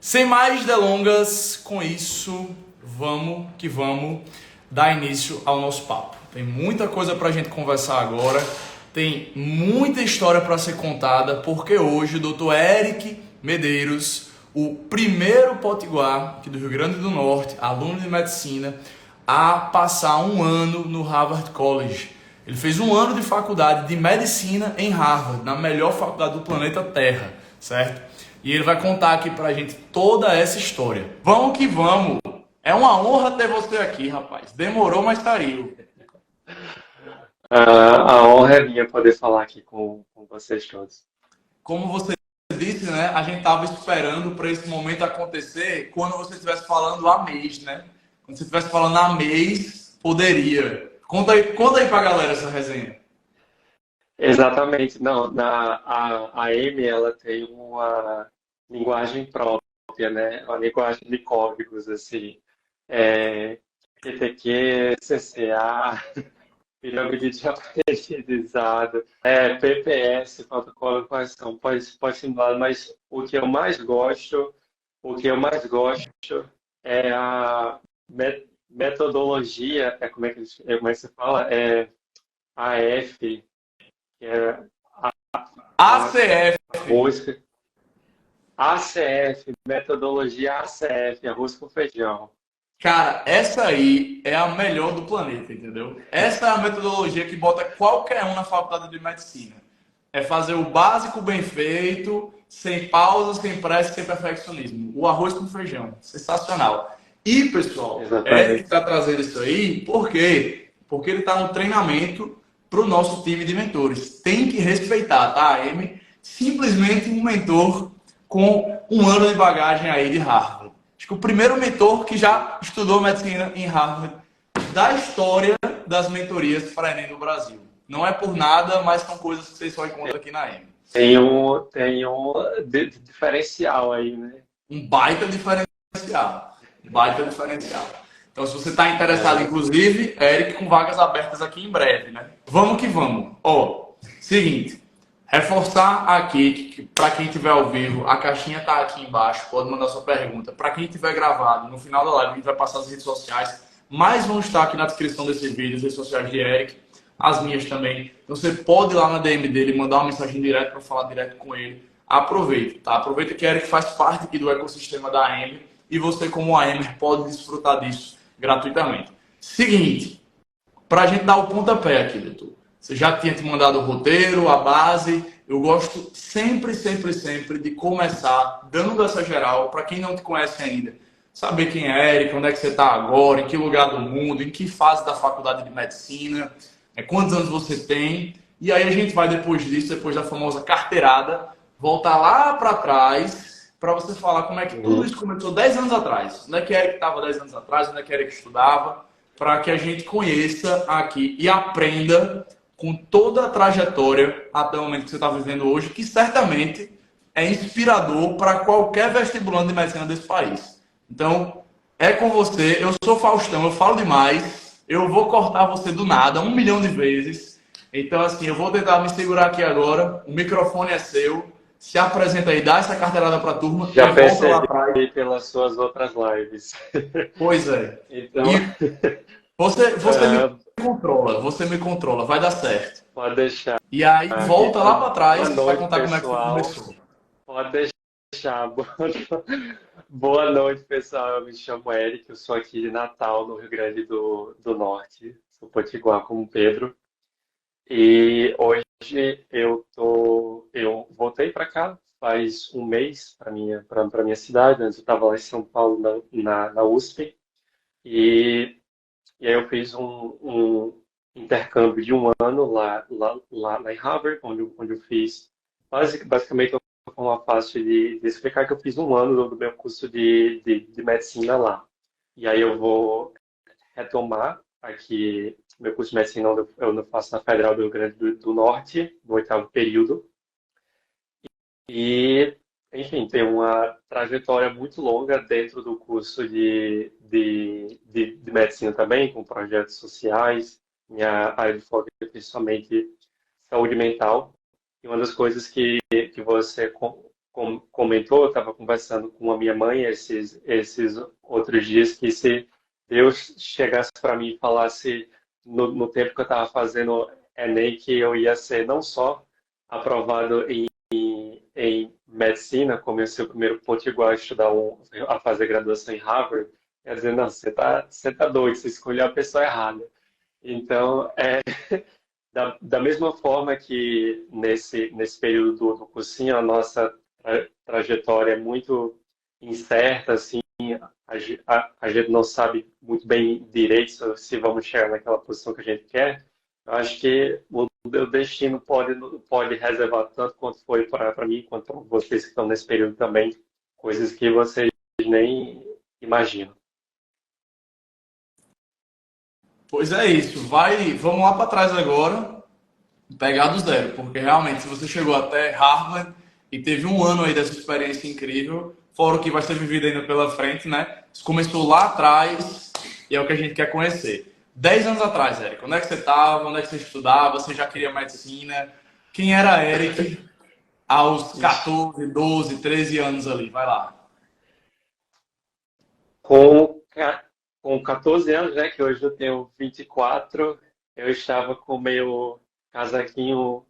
Sem mais delongas, com isso, vamos que vamos dar início ao nosso papo. Tem muita coisa para a gente conversar agora, tem muita história para ser contada, porque hoje o Dr. Eric Medeiros, o primeiro potiguar aqui do Rio Grande do Norte, aluno de medicina, a passar um ano no Harvard College. Ele fez um ano de faculdade de medicina em Harvard, na melhor faculdade do planeta Terra, certo? E ele vai contar aqui pra gente toda essa história. Vamos que vamos! É uma honra ter você aqui, rapaz. Demorou, mas tá aí. A honra é minha poder falar aqui com vocês todos. Como você disse, né? A gente tava esperando para esse momento acontecer quando você estivesse falando a mês, né? Quando você estivesse falando a mês, poderia. Conta aí pra galera essa resenha. Exatamente. Não, a Amy, ela tem uma linguagem própria, né? Uma linguagem de códigos, assim. É, QTQ, CCA, pirâmide de aprendizado, PPS, protocolo de correção, pode simular, mas o que eu mais gosto é a metodologia, como é que se fala? AF, que é ACF. arroz, ACF, metodologia ACF, arroz com feijão. Cara, essa aí é a melhor do planeta, entendeu? Essa é a metodologia que bota qualquer um na faculdade de medicina. É fazer o básico bem feito, sem pausa, sem pressa, sem perfeccionismo. O arroz com feijão. Sensacional. E, pessoal, Eric Exatamente. está trazendo isso aí, por quê? Porque ele está no treinamento para o nosso time de mentores. Tem que respeitar, tá, A M? Simplesmente um mentor com um ano de bagagem aí de Harvard. Acho que o primeiro mentor que já estudou medicina em Harvard da história das mentorias para Enem no Brasil. Não é por nada, mas são coisas que vocês só encontram aqui na M. Tem um diferencial aí, né? Um baita diferencial. Um baita diferencial. Então, se você está interessado, É, inclusive, Eric com vagas abertas aqui em breve, né? Vamos que vamos. Ó, seguinte, reforçar aqui que para quem estiver ao vivo, a caixinha tá aqui embaixo, pode mandar sua pergunta. Para quem estiver gravado, no final da live a gente vai passar as redes sociais, mas vão estar aqui na descrição desse vídeo, as redes sociais de Eric, as minhas também. Então você pode ir lá na DM dele, mandar uma mensagem direta para falar direto com ele. Aproveita, tá? Aproveita que Eric faz parte aqui do ecossistema da AM e você, como AMer, pode desfrutar disso gratuitamente. Seguinte, para a gente dar o pontapé aqui, doutor. Você já tinha te mandado o roteiro, a base. Eu gosto sempre, sempre, sempre de começar dando essa geral para quem não te conhece ainda. Saber quem é Eric, onde é que você está agora, em que lugar do mundo, em que fase da faculdade de medicina, quantos anos você tem. E aí a gente vai depois disso, depois da famosa carteirada, voltar lá para trás para você falar como é que tudo uhum. isso começou 10 anos atrás. Onde é que Eric estava 10 anos atrás, onde é que Eric estudava, para que a gente conheça aqui e aprenda com toda a trajetória até o momento que você está vivendo hoje, que certamente é inspirador para qualquer vestibulando de medicina desse país. Então, é com você. Eu sou Faustão, eu falo demais. Eu vou cortar você do nada, 1 milhão de vezes. Então, assim, eu vou tentar me segurar aqui agora. O microfone é seu. Se apresenta aí, dá essa carteirada para a turma e Já volta lá percebi atrás. pelas suas outras lives. Pois é. Então, E você me ah, controla, você me controla, vai dar certo. pode deixar. E aí volta lá Então, para boa trás, vai noite, contar como é que pessoal. começou. Pode deixar. Boa noite, pessoal. Eu me chamo Eric, eu sou aqui de Natal, no Rio Grande do Norte. Sou potiguar como Pedro. E hoje eu voltei para cá faz um mês para minha cidade. Antes eu estava lá em São Paulo na USP e aí eu fiz um intercâmbio de um ano lá em Harvard, onde eu fiz basicamente uma forma fácil de explicar que eu fiz um ano do meu curso de medicina lá. E aí eu vou retomar aqui meu curso de medicina, onde eu não faço na Federal do Rio Grande do Norte, no oitavo período. E, enfim, tem uma trajetória muito longa dentro do curso de medicina também, com projetos sociais. Minha área de foco é principalmente saúde mental. E uma das coisas que você comentou, eu estava conversando com a minha mãe esses outros dias, que se Deus chegasse para mim e falasse no tempo que eu estava fazendo Enem que eu ia ser não só aprovado em medicina, como ia ser o primeiro potiguar a estudar a fazer graduação em Harvard, quer dizer, não, você tá doido, você escolheu a pessoa errada. Então, da mesma forma que nesse período do cursinho, a nossa trajetória é muito incerta, assim, a gente não sabe muito bem direito se vamos chegar naquela posição que a gente quer. Eu acho que o destino pode reservar tanto quanto foi para mim, quanto para vocês que estão nesse período também, coisas que vocês nem imaginam. Pois é isso. Vamos lá para trás agora, pegar do zero, porque realmente se você chegou até Harvard e teve um ano aí dessa experiência incrível, fora o que vai ser vivido ainda pela frente, né? Isso começou lá atrás e é o que a gente quer conhecer. 10 anos atrás, Eric, onde é que você estava? Onde é que você estudava? Você já queria medicina? Quem era Eric aos 14, 12, 13 anos ali? Vai lá. Com, com 14 anos, né, que hoje eu tenho 24, eu estava com meu casaquinho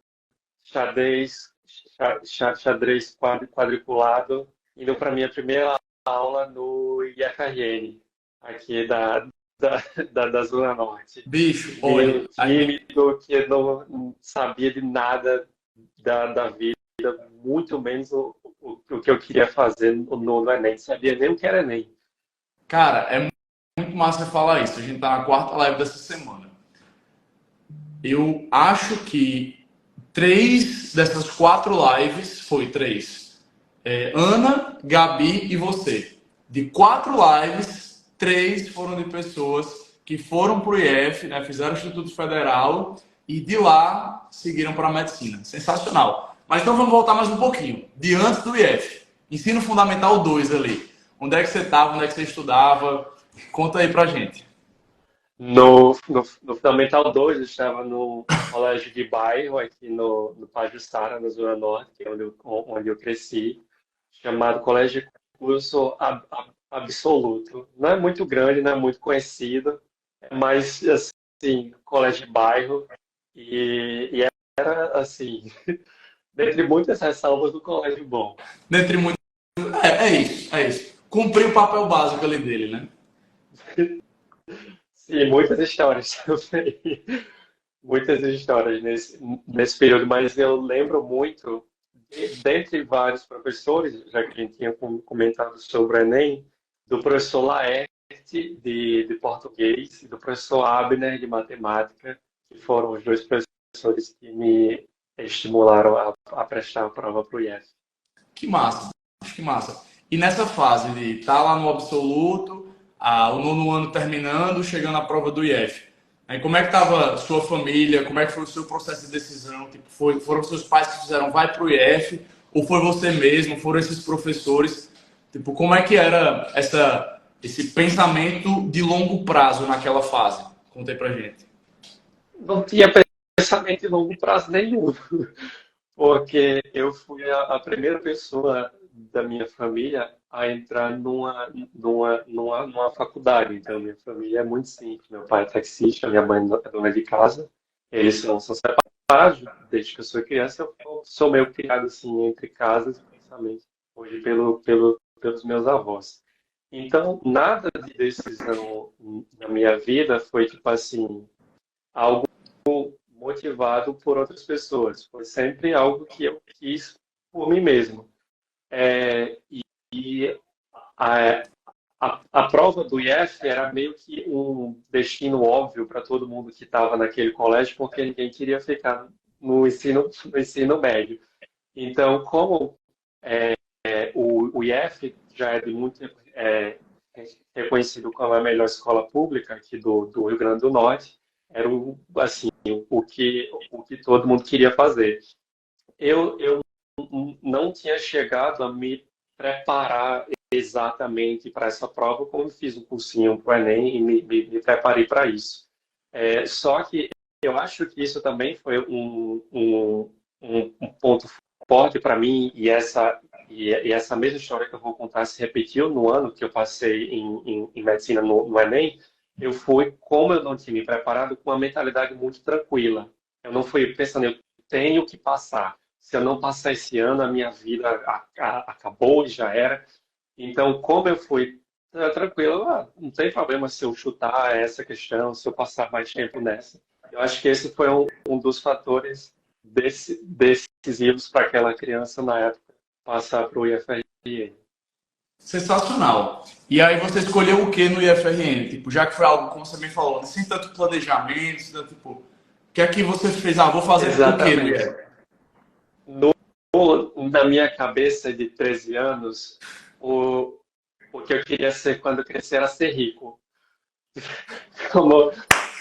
xadrez quadriculado, indo para minha primeira aula no IFRN, aqui da Zona Norte. Bicho, olha, Menino tímido, que não sabia de nada da vida, muito menos o que eu queria fazer no Enem, não sabia nem o que era Enem. cara, é muito massa falar isso. A gente tá na quarta live dessa semana. Eu acho que três dessas quatro lives foi três. Ana, Gabi e você. De quatro lives, três foram de pessoas que foram para o IF, né, fizeram o Instituto Federal e de lá seguiram para a medicina. Sensacional. Mas então vamos voltar mais um pouquinho. De antes do IF. Ensino Fundamental 2 ali. Onde é que você estava? Onde é que você estudava? Conta aí pra gente. No Fundamental 2, eu estava no colégio de bairro, aqui no Pajuçara, na Zona Norte, que é onde eu cresci, chamado Colégio de Curso Absoluto. Não é muito grande, não é muito conhecido, mas, assim, colégio de bairro, e era, assim, dentre muitas ressalvas do colégio bom. Dentre muitos. É isso, é isso. Cumpriu o papel básico ali dele, né? Sim, muitas histórias também. Muitas histórias nesse período, mas eu lembro muito, dentre vários professores, já que a gente tinha comentado sobre o Enem, do professor Laerte de português e do professor Abner de matemática, que foram os dois professores que me estimularam a prestar a prova para o IF. Que massa, que massa. E nessa fase de estar lá no absoluto, o nono ano terminando, chegando à prova do IF. Aí, como é que estava sua família? Como é que foi o seu processo de decisão? Tipo, foram seus pais que fizeram vai para o IF? Ou foi você mesmo? Foram esses professores? Tipo, como é que era esse pensamento de longo prazo naquela fase? Conta aí pra gente. Não tinha pensamento de longo prazo nenhum. Porque eu fui a primeira pessoa da minha família a entrar numa faculdade. Então, minha família é muito simples. Meu pai é taxista, minha mãe é dona de casa. Eles são separados desde que eu sou criança. Eu sou meio criado assim entre casas, principalmente hoje pelos meus avós. Então, nada de decisão na minha vida foi tipo assim, algo motivado por outras pessoas. Foi sempre algo que eu quis por mim mesmo. E a, a prova do IF era meio que um destino óbvio para todo mundo que estava naquele colégio, porque ninguém queria ficar no ensino médio. Então, como o IF já é de muito reconhecido como a melhor escola pública aqui do Rio Grande do Norte, era assim, o que todo mundo queria fazer. Eu não tinha chegado a me preparar exatamente para essa prova, como eu fiz um cursinho para o Enem e me preparei para isso. Só que eu acho que isso também foi um ponto forte para mim, e essa e essa mesma história que eu vou contar se repetiu no ano que eu passei em medicina no Enem. Eu fui, como eu não tinha me preparado, com uma mentalidade muito tranquila. Eu não fui pensando, eu tenho que passar. Se eu não passar esse ano, a minha vida acabou e já era. Então, como eu fui tranquilo, não tem problema se eu chutar essa questão, se eu passar mais tempo nessa. Eu acho que esse foi um dos fatores decisivos para aquela criança na época passar para o IFRN. Sensacional. E aí você escolheu o que no IFRN? Tipo, já que foi algo, como você me falou, sem tanto planejamento, sem tanto, tipo, o que é que você fez? Ah, vou fazer o que no Exatamente. IFRN? No, Na minha cabeça de 13 anos, o que eu queria ser quando eu crescer era ser rico. Como,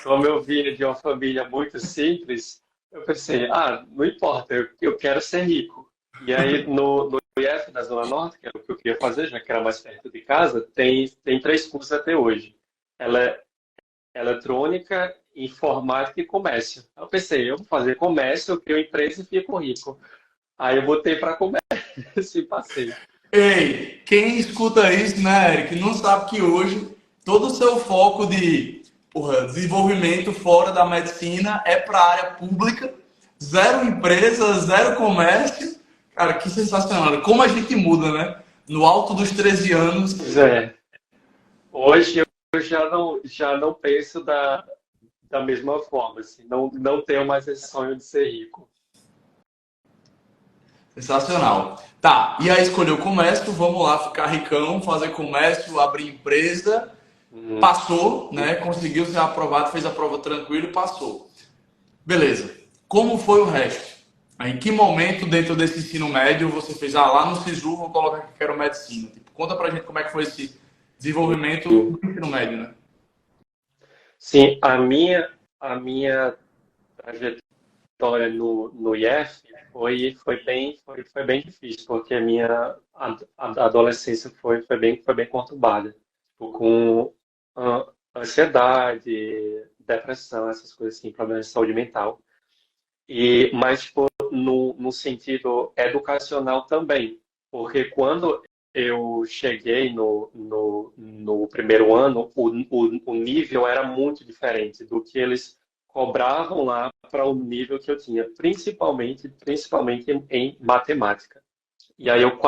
como eu vinha de uma família muito simples, eu pensei, não importa, eu quero ser rico. E aí, no IF da Zona Norte, que era o que eu queria fazer, já que era mais perto de casa, tem 3 cursos até hoje. Ela é eletrônica, informática e comércio. Eu pensei, eu vou fazer comércio, eu crio empresa e fico rico. Aí eu botei para comércio e passei. Ei, quem escuta isso, né, Eric, não sabe que hoje todo o seu foco de desenvolvimento fora da medicina é para a área pública, zero empresa, zero comércio. Cara, que sensacional. Como a gente muda, né? No alto dos 13 anos. Pois é. Hoje eu já não penso da mesma forma, assim, não tenho mais esse sonho de ser rico. Sensacional. Tá, e aí escolheu comércio, vamos lá ficar ricão, fazer comércio, abrir empresa. Uhum. Passou, né? Conseguiu ser aprovado, fez a prova tranquilo e passou. Beleza. Como foi o resto? Em que momento dentro desse ensino médio você fez, lá no SISU vou colocar que quero medicina? Tipo, conta pra gente como é que foi esse desenvolvimento Sim, do ensino médio, né? Sim, a minha trajetória no IF foi bem difícil, porque a minha adolescência foi bem conturbada, tipo, com ansiedade, depressão, essas coisas assim, problemas de saúde mental. Mas tipo, no sentido educacional também, porque quando eu cheguei no primeiro ano, o nível era muito diferente do que eles cobravam lá para o nível que eu tinha, principalmente em matemática. E aí eu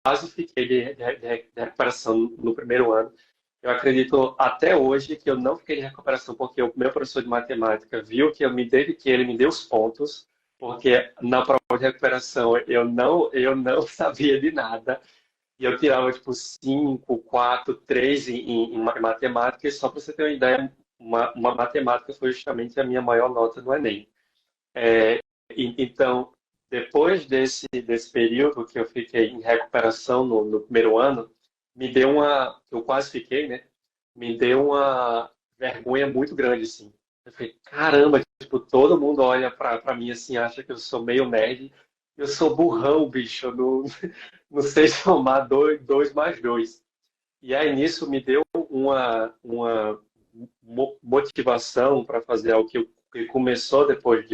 quase fiquei de recuperação no primeiro ano. Eu acredito até hoje que eu não fiquei de recuperação porque o meu professor de matemática viu que eu me dediquei, ele me deu os pontos, porque na prova de recuperação eu não sabia de nada. E eu tirava tipo 5, 4, 3 em matemática, e só para você ter uma ideia, uma matemática foi justamente a minha maior nota no Enem. Então, depois desse período que eu fiquei em recuperação no primeiro ano, eu quase fiquei, né? Me deu uma vergonha muito grande, assim. Eu falei, caramba, tipo, todo mundo olha pra mim assim, acha que eu sou meio nerd. Eu sou burrão, bicho, eu não, não sei somar dois mais dois. E aí nisso me deu uma motivação para fazer algo que começou depois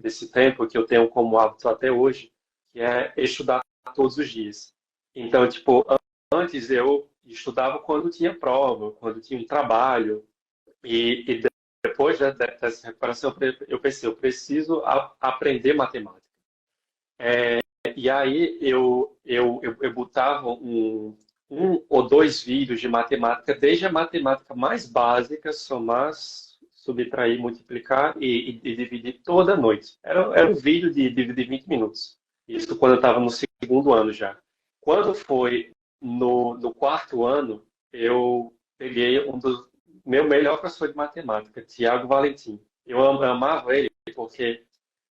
desse tempo, que eu tenho como hábito até hoje, que é estudar todos os dias. Então, tipo, antes eu estudava quando tinha prova, quando tinha um trabalho, e depois dessa recuperação eu pensei, eu preciso aprender matemática. E aí eu botava um ou dois vídeos de matemática, desde a matemática mais básica, somar, subtrair, multiplicar e dividir toda noite. Era um vídeo de dividir 20 minutos. Isso quando eu estava no segundo ano já. Quando foi no quarto ano, eu peguei um dos meu melhor professor de matemática, Tiago Valentim. Eu amava ele porque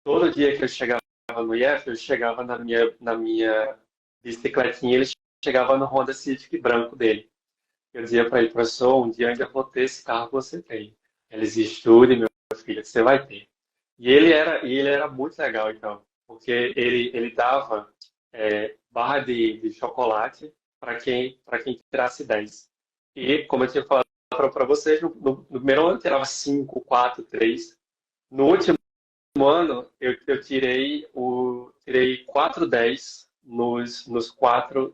todo dia que eu chegava no IF, eu chegava na minha bicicletinha, ele chegava no Honda Civic branco dele. Eu dizia para ele, professor, um dia eu ainda vou ter esse carro que você tem. Eles estudem, meu filho, você vai ter. E ele era muito legal, então, porque ele dava barra de chocolate para quem tirasse 10. E, como eu tinha falado para vocês, no primeiro ano eu tirava 5, 4, 3. No último ano, eu tirei 4 10 nos quatro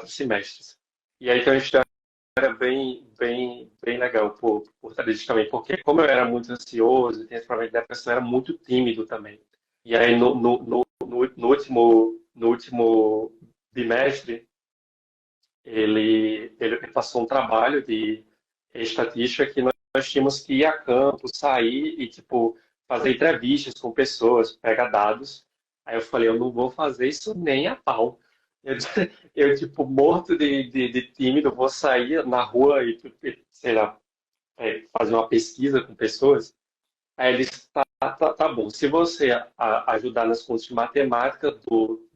semestres. E aí tem uma história bem legal por trás disso também, porque como eu era muito ansioso, tinha esse problema de depressão, eu era muito tímido também. E aí no último bimestre, ele passou um trabalho de estatística que nós tínhamos que ir a campo, sair e, tipo, fazer entrevistas com pessoas, pegar dados. Aí eu falei, eu não vou fazer isso nem a pau. Eu, tipo, morto de tímido, vou sair na rua e, sei lá, fazer uma pesquisa com pessoas. Aí ele disse, tá bom, se você ajudar nas contas de matemática do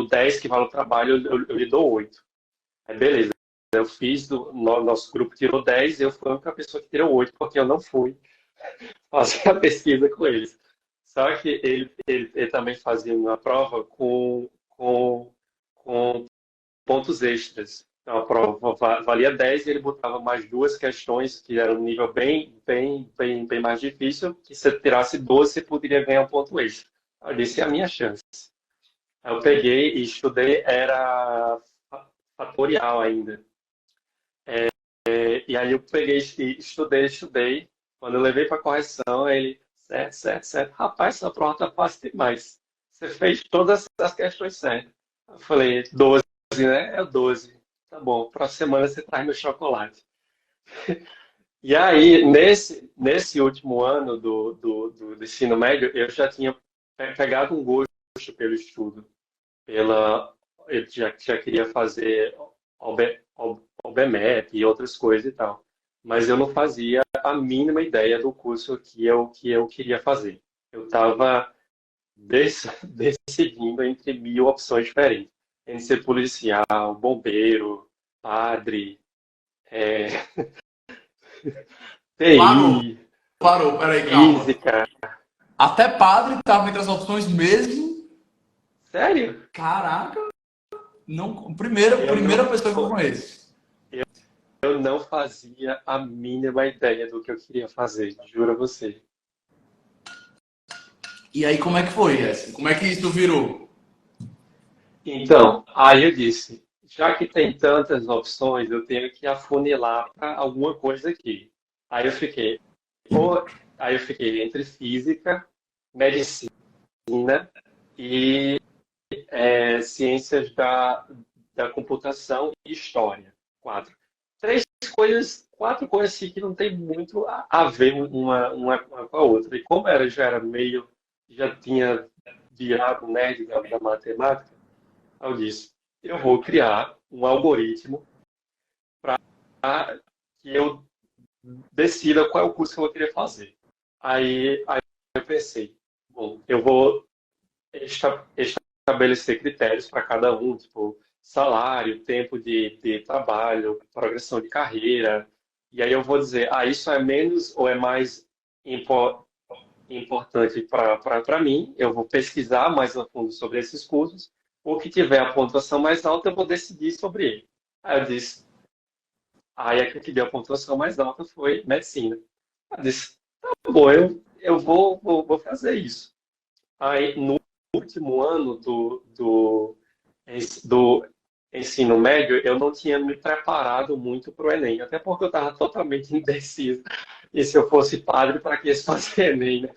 10 que vale o trabalho, eu lhe dou 8. Aí beleza, eu fiz, nosso grupo tirou 10, eu fui a única pessoa que tirou 8, porque eu não fui fazer a pesquisa com eles. Só que ele também fazia uma prova com pontos extras. Então, a prova valia 10 e ele botava mais duas questões que eram um nível bem mais difícil, que se eu tirasse 12, você poderia ganhar um ponto extra. Eu disse, é a minha chance. Aí eu peguei e estudei, era fatorial ainda. E aí eu peguei e estudei. Quando eu levei para correção, ele, certo. Rapaz, essa prova tá fácil demais. Você fez todas as questões certas. Eu falei, 12, né? É o 12. Tá bom, próxima semana você traz meu chocolate. E aí, nesse último ano do ensino médio, eu já tinha pegado um gosto pelo estudo. Eu já queria fazer OBMEP e outras coisas e tal. Mas eu não fazia a mínima ideia do curso que eu queria fazer. Eu estava decidindo entre 1.000 opções diferentes. Entre ser policial, bombeiro, padre, é, Parou, TI, parou, peraí, calma. física. Até padre estava entre as opções mesmo. Sério? Caraca, não, primeira pessoa que eu conheço. Eu não fazia a mínima ideia do que eu queria fazer, juro a você. E aí, como é que foi, essa? Como é que isso virou? Então, aí eu disse, já que tem tantas opções, eu tenho que afunilar para alguma coisa aqui. Aí eu fiquei, ou, aí eu fiquei entre física, medicina e ciências da computação e história. Quatro. Quatro coisas assim que não tem muito a ver uma com a outra. E como já era meio, já tinha virado nerd da matemática, eu disse, eu vou criar um algoritmo para que eu decida qual é o curso que eu vou querer fazer. Aí eu pensei, bom, eu vou estabelecer critérios para cada um, tipo salário, tempo de trabalho, progressão de carreira. E aí eu vou dizer, isso é menos ou é mais importante para mim. Eu vou pesquisar mais a fundo sobre esses cursos. O que tiver a pontuação mais alta, eu vou decidir sobre ele. Aí eu disse, aí a que deu a pontuação mais alta foi medicina. Eu disse, tá bom, eu vou fazer isso. Aí, no último ano do ensino médio, eu não tinha me preparado muito para o Enem, até porque eu estava totalmente indeciso. E se eu fosse padre, para que isso fazer Enem, né?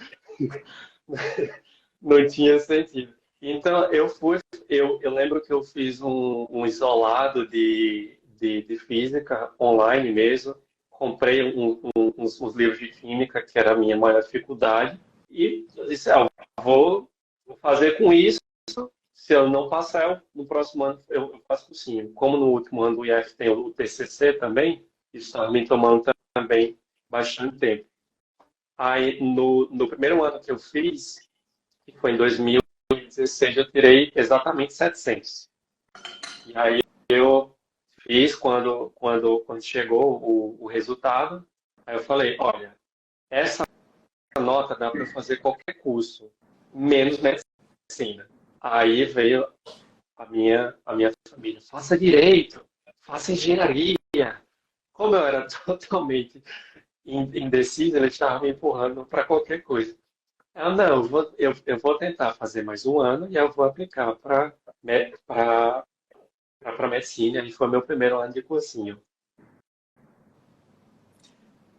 Não tinha sentido. Então, eu lembro que eu fiz um isolado de física online mesmo, comprei uns livros de química, que era a minha maior dificuldade, e eu disse, vou fazer com isso. Se eu não passar, no próximo ano eu faço cursinho. Como no último ano do IF tem o TCC também, isso está me tomando também bastante tempo. Aí, no primeiro ano que eu fiz, que foi em 2016, eu tirei exatamente 700. E aí eu fiz quando chegou o resultado, aí eu falei, olha, essa nota dá para fazer qualquer curso, menos medicina. Aí veio a minha família, faça direito, faça engenharia. Como eu era totalmente indeciso, eles estavam me empurrando para qualquer coisa. Não, eu vou tentar fazer mais um ano e eu vou aplicar para medicina. E foi meu primeiro ano de cursinho.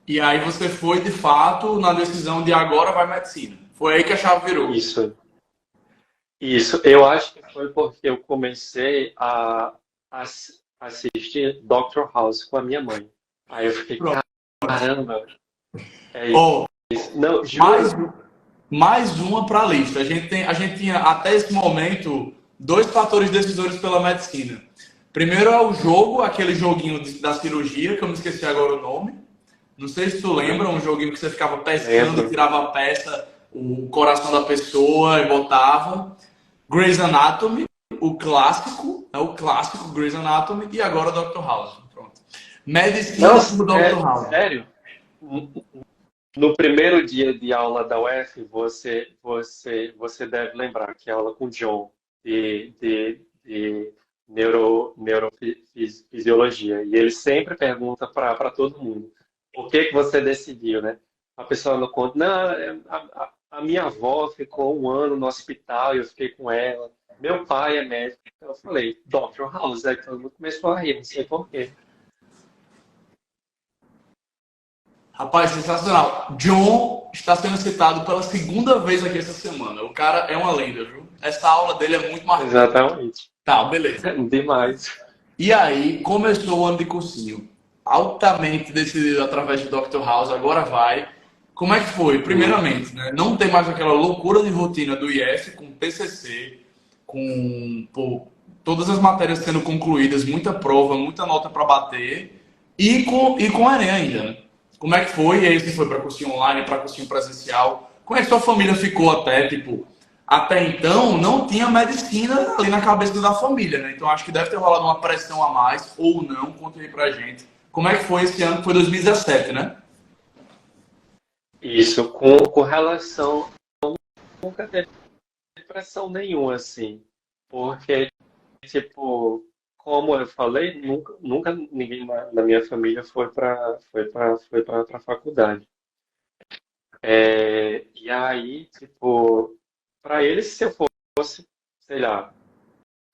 E aí você foi, de fato, na decisão de agora vai medicina. Foi aí que a chave virou. Isso, isso. Eu acho que foi porque eu comecei assistir Dr. House com a minha mãe. Aí eu fiquei, Pronto. caramba, é Ó, isso. Não, mais, juro. mais uma para a lista. A gente tinha até esse momento dois fatores decisores pela medicina. Primeiro é o jogo, aquele joguinho da cirurgia, que eu me esqueci agora o nome. Não sei se tu lembra, um joguinho que você ficava pescando, Lembro. tirava a peça, o coração da pessoa e botava. Grey's Anatomy, o clássico Grey's Anatomy, e agora Dr. House. Pronto. Medicina Nossa, por Dr. House. sério? No primeiro dia de aula da UF, você deve lembrar que é aula com o John de neurofisiologia. E ele sempre pergunta para todo mundo por que você decidiu, né? A pessoa não conta, não, a minha avó ficou um ano no hospital e eu fiquei com ela. Meu pai é médico. Então eu falei, Dr. House. Aí todo mundo começou a rir, não sei por quê. Rapaz, sensacional. John está sendo citado pela segunda vez aqui essa semana. O cara é uma lenda, viu? Essa aula dele é muito marcante. Exatamente. Tá, beleza. Demais. E aí, começou o ano de cursinho. Altamente decidido através de Dr. House, agora vai. Como é que foi? Hum. Primeiramente, né? Não tem mais aquela loucura de rotina do IF com TCC, com pô, todas as matérias sendo concluídas, muita prova, muita nota para bater e com Enem ainda, né? Como é que foi? E aí você foi para cursinho online, para cursinho presencial? Como é que sua família ficou até, tipo, até então não tinha medicina ali na cabeça da família, né? Então acho que deve ter rolado uma pressão a mais, ou não, conta aí pra gente. Como é que foi esse ano, que foi 2017, né? Isso, com relação, nunca teve pressão nenhuma, assim, porque, tipo, como eu falei, nunca ninguém na minha família foi para faculdade. E aí, tipo, para eles, se eu fosse, sei lá,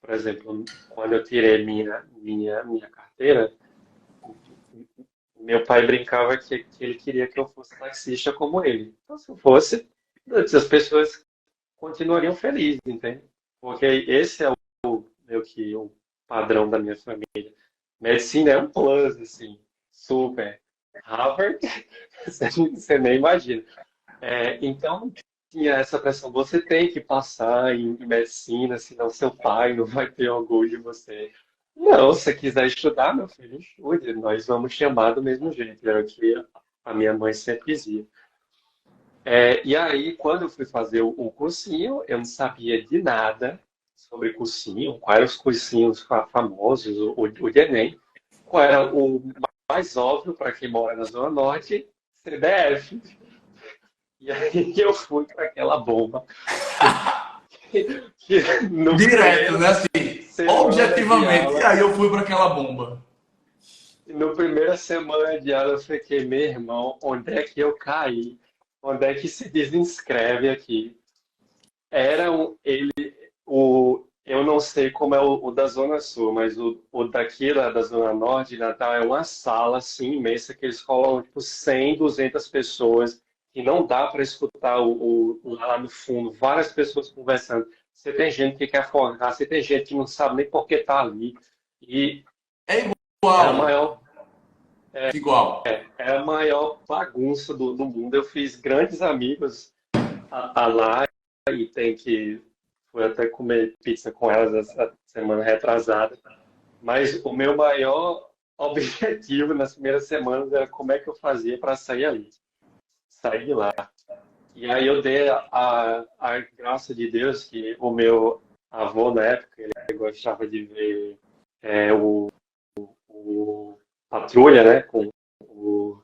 por exemplo, quando eu tirei minha carteira, meu pai brincava que ele queria que eu fosse taxista como ele. Então, se eu fosse, as pessoas continuariam felizes, entende? Porque esse é meio que o padrão da minha família. Medicina é um plus, assim, super. Harvard, você nem imagina. Então, tinha essa pressão, você tem que passar em medicina, senão seu pai não vai ter orgulho de você. Não, se você quiser estudar, meu filho, estude. Nós vamos chamar do mesmo jeito. Era o que a minha mãe sempre dizia. E aí, quando eu fui fazer o cursinho, eu não sabia de nada sobre cursinho, quais eram os cursinhos famosos, o de Enem, qual era o mais óbvio para quem mora na Zona Norte, CDF. E aí eu fui para aquela bomba. Que no Direto, primeiro né? Assim, semana de objetivamente. E aula, aí eu fui para aquela bomba. no primeira semana de aula eu fiquei, meu irmão, onde é que eu caí? Onde é que se desinscreve aqui? Eu não sei como é o da Zona Sul, mas o daqui da Zona Norte de Natal é uma sala assim imensa que eles colocam tipo 100, 200 pessoas e não dá para escutar lá no fundo várias pessoas conversando. Você tem gente que quer folgar, você tem gente que não sabe nem por que tá ali. E É é a igual. maior, Igual. é a maior bagunça do mundo. Eu fiz grandes amigos lá e tem que fui até comer pizza com elas essa semana retrasada. Mas o meu maior objetivo nas primeiras semanas era como é que eu fazia para sair ali, sair de lá. E aí eu dei a graça de Deus que o meu avô, na época, ele gostava de ver o Patrulha, né, com o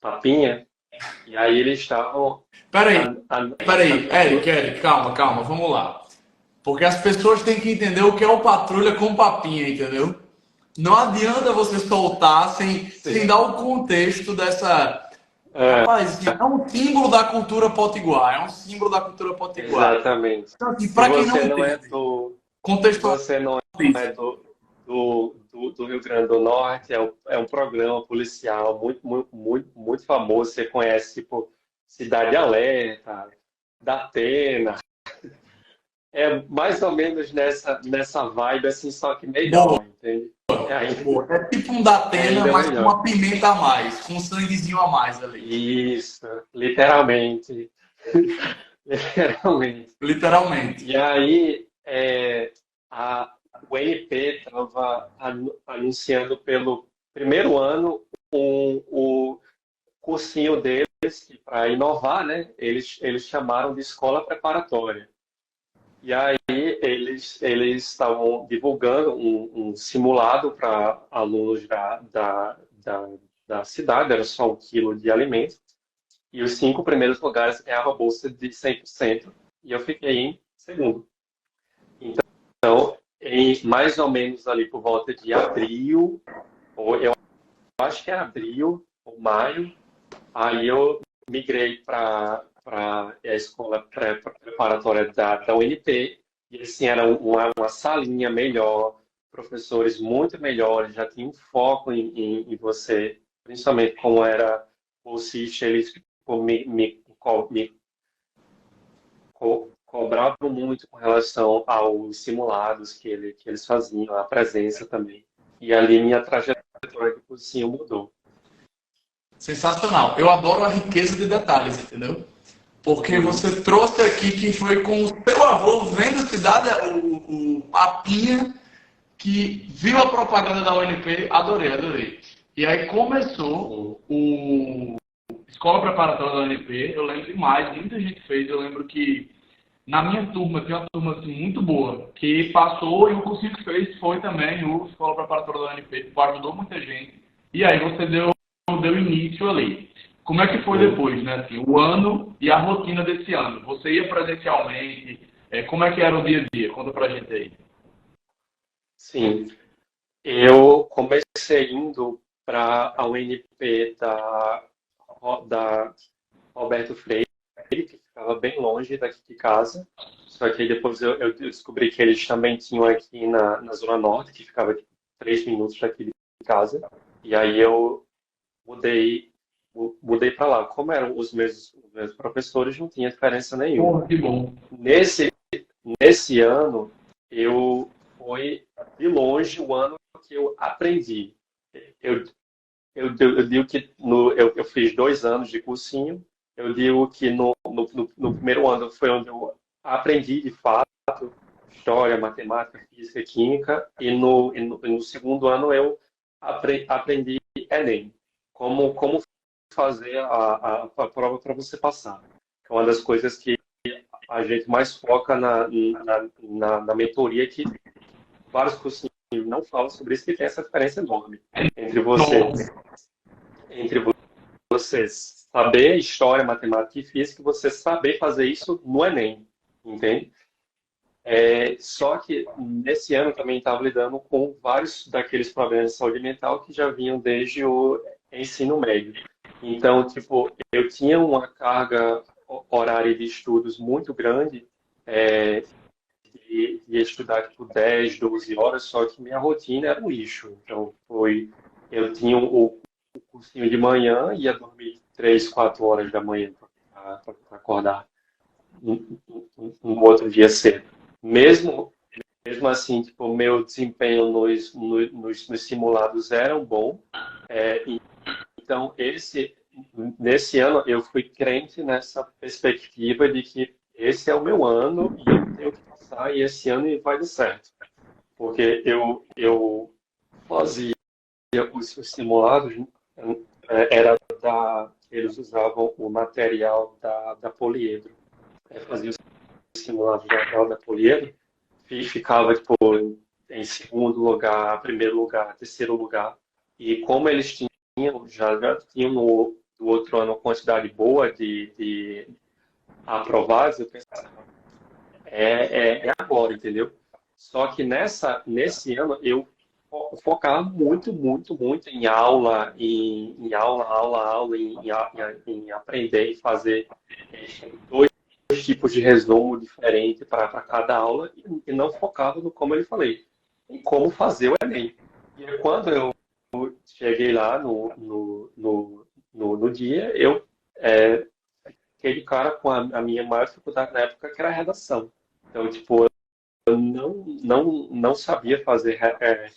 Papinha. E aí eles estavam... Peraí, A, a, peraí. Eric, calma, vamos lá. Porque as pessoas têm que entender o que é o patrulha com papinha, entendeu? Não adianta você soltar sem dar o contexto Rapaz, é um símbolo da cultura potiguar, é um símbolo da cultura potiguar. Exatamente. Então, assim, Se para quem não você não é entende, do, se contextualiza você não isso. é do Rio Grande do Norte, é um programa policial muito famoso. Você conhece, tipo, Cidade Alerta, Datena. É mais ou menos nessa vibe, assim, só que Boa, melhor, entende? É ainda, boa. É tipo um é Datena, ainda mas com melhor. uma pimenta a mais, com um sanguezinho a mais ali. Isso, literalmente. Literalmente. Literalmente. E aí, a, o NP estava anunciando pelo primeiro ano o cursinho deles, para inovar, né? Eles chamaram de escola preparatória. E aí, eles estavam divulgando um simulado para alunos da cidade, era só 1 quilo de alimento. E os 5 primeiros lugares ganhavam a bolsa de 100%. E eu fiquei em segundo. Então, em mais ou menos ali por volta de abril, ou eu acho que era abril ou maio, aí eu migrei para a escola preparatória da UNP, e assim, era uma salinha melhor, professores muito melhores, já tinha um foco em você, principalmente como era bolsista, eles tipo, cobravam muito com relação aos simulados que eles faziam, a presença também. E ali minha trajetória de cursinho mudou. Sensacional. Eu adoro a riqueza de detalhes, entendeu? Porque Uhum. você trouxe aqui que foi com o seu avô vendo cidade, o mapinha, que viu a propaganda da UNP, adorei, adorei. E aí começou Sim. o Escola Preparatória da UNP, eu lembro demais, muita gente fez, eu lembro que na minha turma, tinha uma turma assim, muito boa, que passou e o cursinho que fez foi também o Escola Preparatória da UNP, que ajudou muita gente. E aí você deu início ali. Como é que foi Sim. depois, né? Assim, o ano e a rotina desse ano? Você ia presencialmente? Como é que era o dia a dia? Conta pra gente aí. Sim. Eu comecei indo para a UNP da Roberto Freire, que ficava bem longe daqui de casa. Só que aí depois eu descobri que eles também tinham aqui na Zona Norte, que ficava tipo, 3 minutos daqui de casa. E aí eu mudei, mudei para lá. Como eram os meus professores, não tinha diferença nenhuma. Porra, que bom. Nesse, nesse ano, foi de longe o ano que eu aprendi. Eu, eu digo que eu fiz 2 anos de cursinho. Eu digo que no primeiro ano foi onde eu aprendi de fato história, matemática, física, química, e no segundo ano eu aprendi Enem, como fazer a prova para você passar. É uma das coisas que a gente mais foca na mentoria, que vários cursinhos não falam sobre isso, que tem essa diferença enorme entre você, Nossa. entre você saber história, matemática e física e você saber fazer isso no Enem, entende? Só que nesse ano também estava lidando com vários daqueles problemas de saúde mental que já vinham desde o ensino médio. Então, tipo, eu tinha uma carga horária de estudos muito grande, é, de estudar tipo 10, 12 horas, só que minha rotina era um lixo. Então, eu tinha o cursinho de manhã, ia dormir 3, 4 horas da manhã para acordar no outro dia cedo. Mesmo, mesmo assim, tipo, o meu desempenho nos simulados era bom. Então, nesse ano, eu fui crente nessa perspectiva de que esse é o meu ano e eu tenho que passar, e esse ano vai dar certo. Porque eu fazia os simulados, eles usavam o material da Poliedro. Fazia os simulados da Poliedro e ficava tipo, em segundo lugar, primeiro lugar, terceiro lugar. E como eles já tinham do outro ano uma quantidade boa de aprovados, eu pensava, é agora, entendeu? Só que nesse ano focar muito, muito, muito em aula, em aula, aula, aula, em aprender e fazer dois tipos de resumo diferente para cada aula e não focava no, como eu falei, em como fazer o Enem. E aí, quando eu cheguei lá no dia, eu fiquei de cara com a minha maior dificuldade na época, que era a redação. Então, tipo, não sabia fazer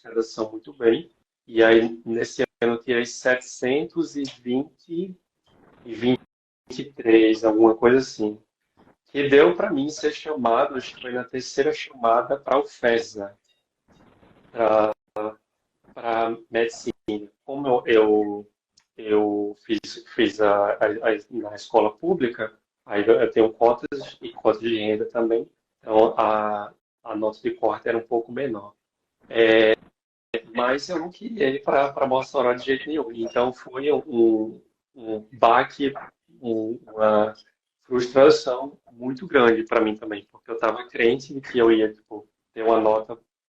redação muito bem. E aí, nesse ano, eu tirei 720 e 23, alguma coisa assim. Que deu para mim ser chamado, acho que foi na terceira chamada para o FESA, para medicina. Como eu fiz na escola pública, aí eu tenho cotas e cotas de renda também, então a nota de corte era um pouco menor. Mas eu não queria ir para Mossoró de jeito nenhum. Então foi um baque, uma frustração muito grande para mim também, porque eu estava crente de que eu ia tipo, ter uma nota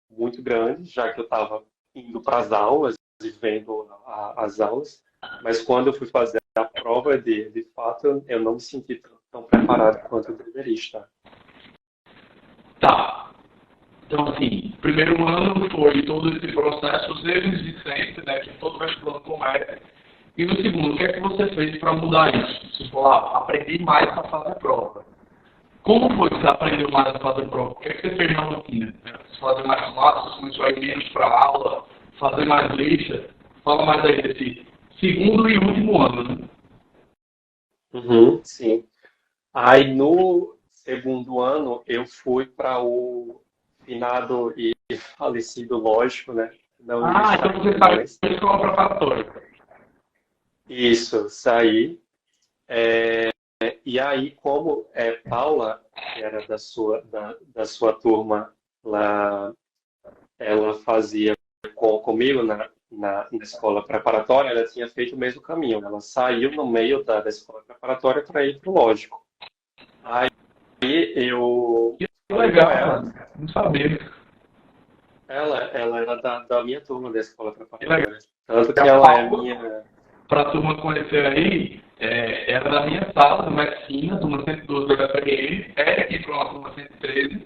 muito grande, já que eu estava indo para as aulas e vendo as aulas, mas quando eu fui fazer a prova de fato, eu não me senti tão preparado quanto eu deveria estar. Tá. Então, assim, primeiro ano foi todo esse processo, os erros de sempre, né, que todo vestibulando comete. E no segundo, o que é que você fez para mudar isso? Você falou, aprendi mais para fazer a prova. Como foi que você aprendeu mais a fazer a prova? O que é que você fez na rotina? Você fazer mais laços, começou a ir menos para aula, fazer mais lixa? Fala mais aí desse segundo e último ano, né? Uhum, sim. Aí no segundo ano eu fui para o finado e falecido, lógico, né? Não Ah, então existe você saiu mais. da escola preparatória. Isso, saí. E aí, como Paula, que era da sua turma lá, ela fazia comigo na escola preparatória, ela tinha feito o mesmo caminho. Ela saiu no meio da escola preparatória para ir para o lógico. Aí eu Que falei com legal, ela. cara. Não sabia. Ela era da minha turma da escola Que legal. preparatória. Tanto A que ela é Paula, minha. para a turma conhecer aí, era da minha sala, da medicina, turma 112 da UFRN, é aqui para uma turma 113.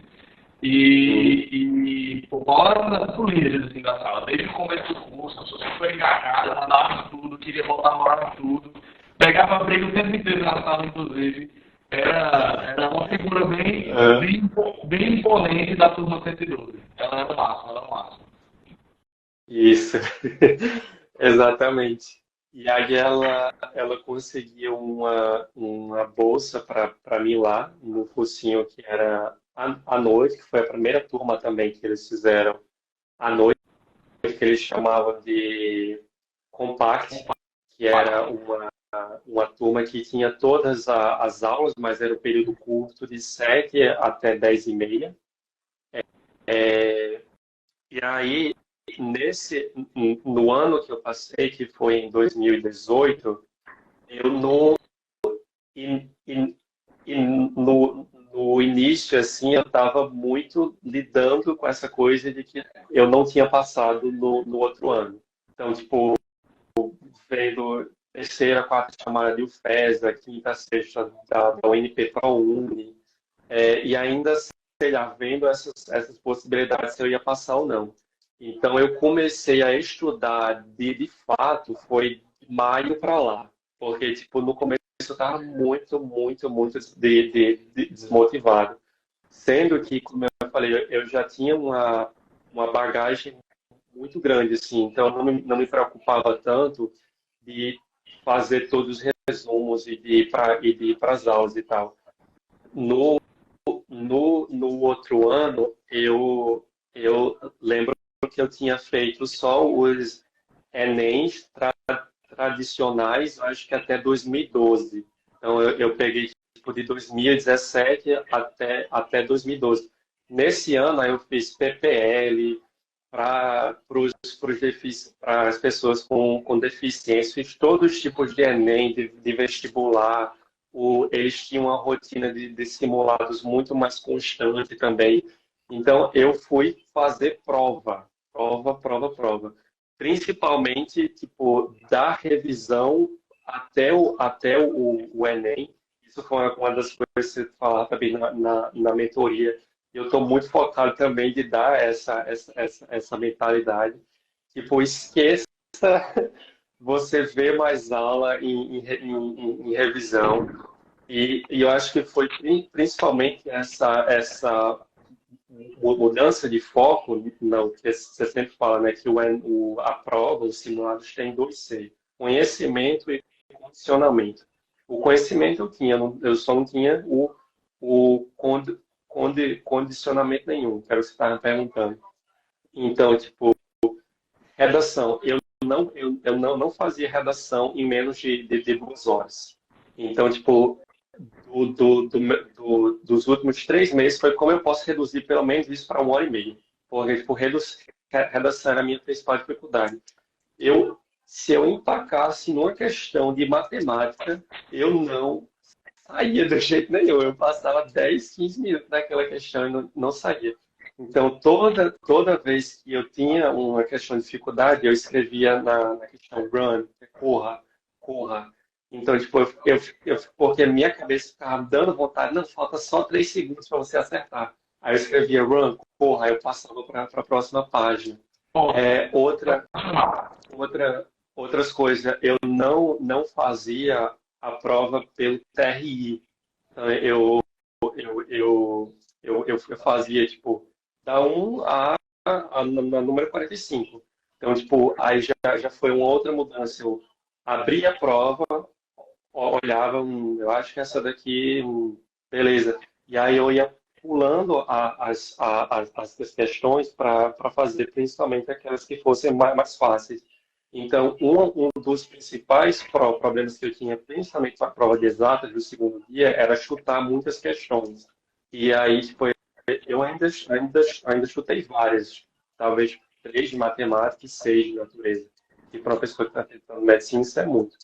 Uhum. Pô, Paula era uma das líderes assim, da sala. Desde o começo do curso, eu sou super engajada, mandava em tudo, queria voltar a morar em tudo. Pegava briga o tempo inteiro na sala, inclusive. Era uma figura É, bem imponente da turma 112. Ela era massa, ela era massa. isso, exatamente. E aí ela conseguiu uma bolsa para mim lá, no cursinho que era à noite, que foi a primeira turma também que eles fizeram à noite, que eles chamavam de Compact, que era uma turma que tinha todas as aulas, mas era um período curto, de 7 até 10h30. E aí, no ano que eu passei, que foi em 2018, eu não, e, e, e no início, assim, eu estava muito lidando com essa coisa de que eu não tinha passado no outro ano. Então, tipo, vendo terceira, quarta chamada de UFESA, quinta, sexta da UNP ProUni, e ainda, sei lá, vendo essas possibilidades se eu ia passar ou não. Então, eu comecei a estudar de fato, foi de maio para lá, porque, tipo, no começo eu estava muito, muito, muito de desmotivado. Sendo que, como eu falei, eu já tinha uma bagagem muito grande, assim, então eu não me preocupava tanto de fazer todos os resumos e de ir para as aulas e tal. No, no outro ano, eu lembro que eu tinha feito só os Enems tradicionais, acho que até 2012. Então, eu peguei tipo, de 2017 até 2012. Nesse ano, aí eu fiz PPL para as pessoas com deficiência, fiz todos os tipos de Enem, de vestibular. Eles tinham uma rotina de simulados muito mais constante também. Então, eu fui fazer prova. prova. Principalmente, tipo, da revisão até o Enem. Isso foi uma das coisas que você falava também na mentoria. Eu estou muito focado também de dar essa mentalidade. Tipo, esqueça você ver mais aula em revisão. E eu acho que foi principalmente essa mudança de foco, não, que você sempre fala, né, que a prova, os simulados têm dois C, conhecimento e condicionamento. O conhecimento eu tinha, eu só não tinha condicionamento nenhum, que era o que você estava perguntando. Então, tipo, redação, eu não fazia redação em menos de 2 horas. Então, tipo, dos últimos 3 meses foi como eu posso reduzir pelo menos isso para 1 hora e meia. Porque, tipo, redação era a minha principal dificuldade. Se eu empacasse numa questão de matemática, eu não saía do jeito nenhum. Eu passava 10, 15 minutos naquela questão e não saía. Então, toda vez que eu tinha uma questão de dificuldade, eu escrevia na questão run, corra, corra. Então, tipo, porque a minha cabeça ficava dando vontade, não, falta só 3 segundos para você acertar. Aí eu escrevia run, corra, aí eu passava para a próxima página. Outra, outras coisas, eu não fazia a prova pelo TRI. Então, eu fazia, tipo, da 1 a número 45. Então, tipo, aí já foi uma outra mudança. Eu abria a prova, olhava, eu acho que essa daqui, beleza. E aí eu ia pulando as questões para fazer principalmente aquelas que fossem mais fáceis. Então, um dos principais problemas que eu tinha, principalmente na prova de exatas do segundo dia, era chutar muitas questões. E aí, tipo, eu ainda chutei várias, talvez 3 de matemática e 6 de natureza. Que para uma pessoa que está tentando medicina, isso é muito.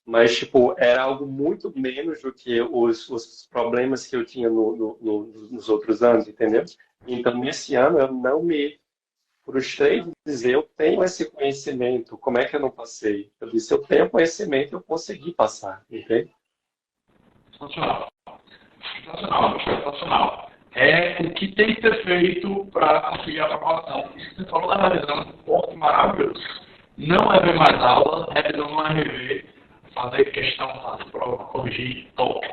Mas, tipo, era algo muito menos do que os problemas que eu tinha nos outros anos, entendeu? Então, nesse ano, eu não me frustrei de dizer, eu tenho esse conhecimento, como é que eu não passei? Eu disse, eu tenho conhecimento, eu consegui passar, entende? Sensacional. Sensacional, sensacional. É o que tem que ser feito para conseguir a aprovação. Isso que você falou da revisão é um ponto maravilhoso. Não é ver mais aula, revisão não é rever, fazer questão, fazer prova, corrigir, top.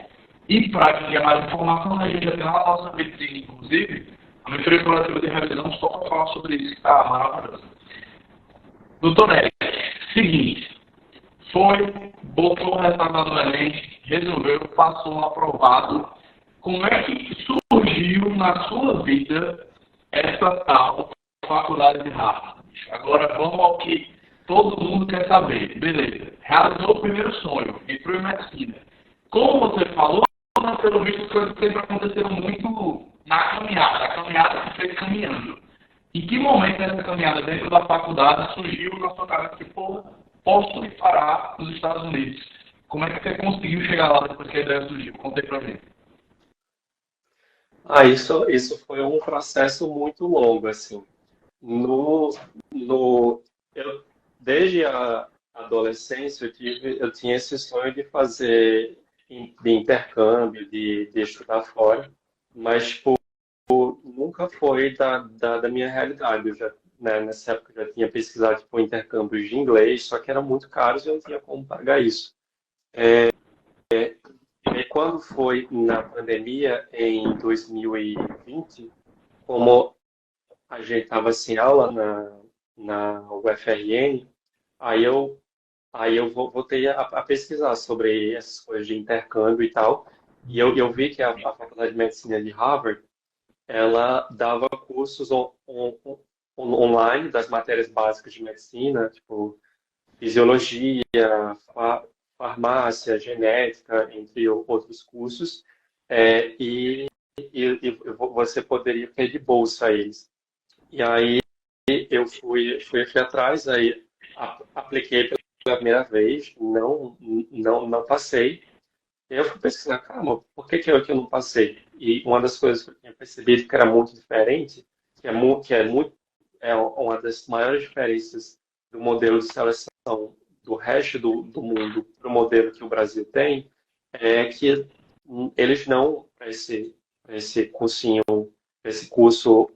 E para quem quer mais informação, a gente já tem lá na nossa vitrine, inclusive, a mentoria coletiva de revisão só para falar sobre isso, que está maravilhoso. Doutor Eric, seguinte, botou o resultado do Enem, resolveu, passou, aprovado. Como é que surgiu na sua vida essa tal faculdade de Harvard? Agora vamos ao que todo mundo quer saber. Beleza, realizou o primeiro sonho, entrou em medicina. Como você falou, pelo visto as coisas sempre aconteceram muito na caminhada. A caminhada se fez caminhando. Em que momento dessa caminhada dentro da faculdade surgiu na sua cabeça que, pô, posso ir parar nos Estados Unidos? Como é que você conseguiu chegar lá depois que a ideia surgiu? Conta aí pra gente. Isso foi um processo muito longo, assim. No, no, desde a adolescência, eu tinha esse sonho de fazer de intercâmbio, de estudar fora, mas tipo, nunca foi da minha realidade. Eu já, né, nessa época eu já tinha pesquisado tipo, intercâmbios de inglês, só que eram muito caros e eu não tinha como pagar isso. E quando foi na pandemia, em 2020, como a gente estava sem aula na UFRN, aí eu voltei a pesquisar sobre essas coisas de intercâmbio e tal, e eu vi que a Faculdade de Medicina de Harvard, ela dava cursos online das matérias básicas de medicina, tipo fisiologia, farmácia, genética, entre outros cursos, e você poderia ter de bolsa a eles. E aí eu fui atrás, aí apliquei pela primeira vez, não passei. E eu fui pesquisar, caramba, por que eu não passei? E uma das coisas que eu tinha percebido que era muito diferente, que é muito é uma das maiores diferenças do modelo de seleção do resto do mundo para o modelo que o Brasil tem, é que eles não, para esse cursinho, pra esse curso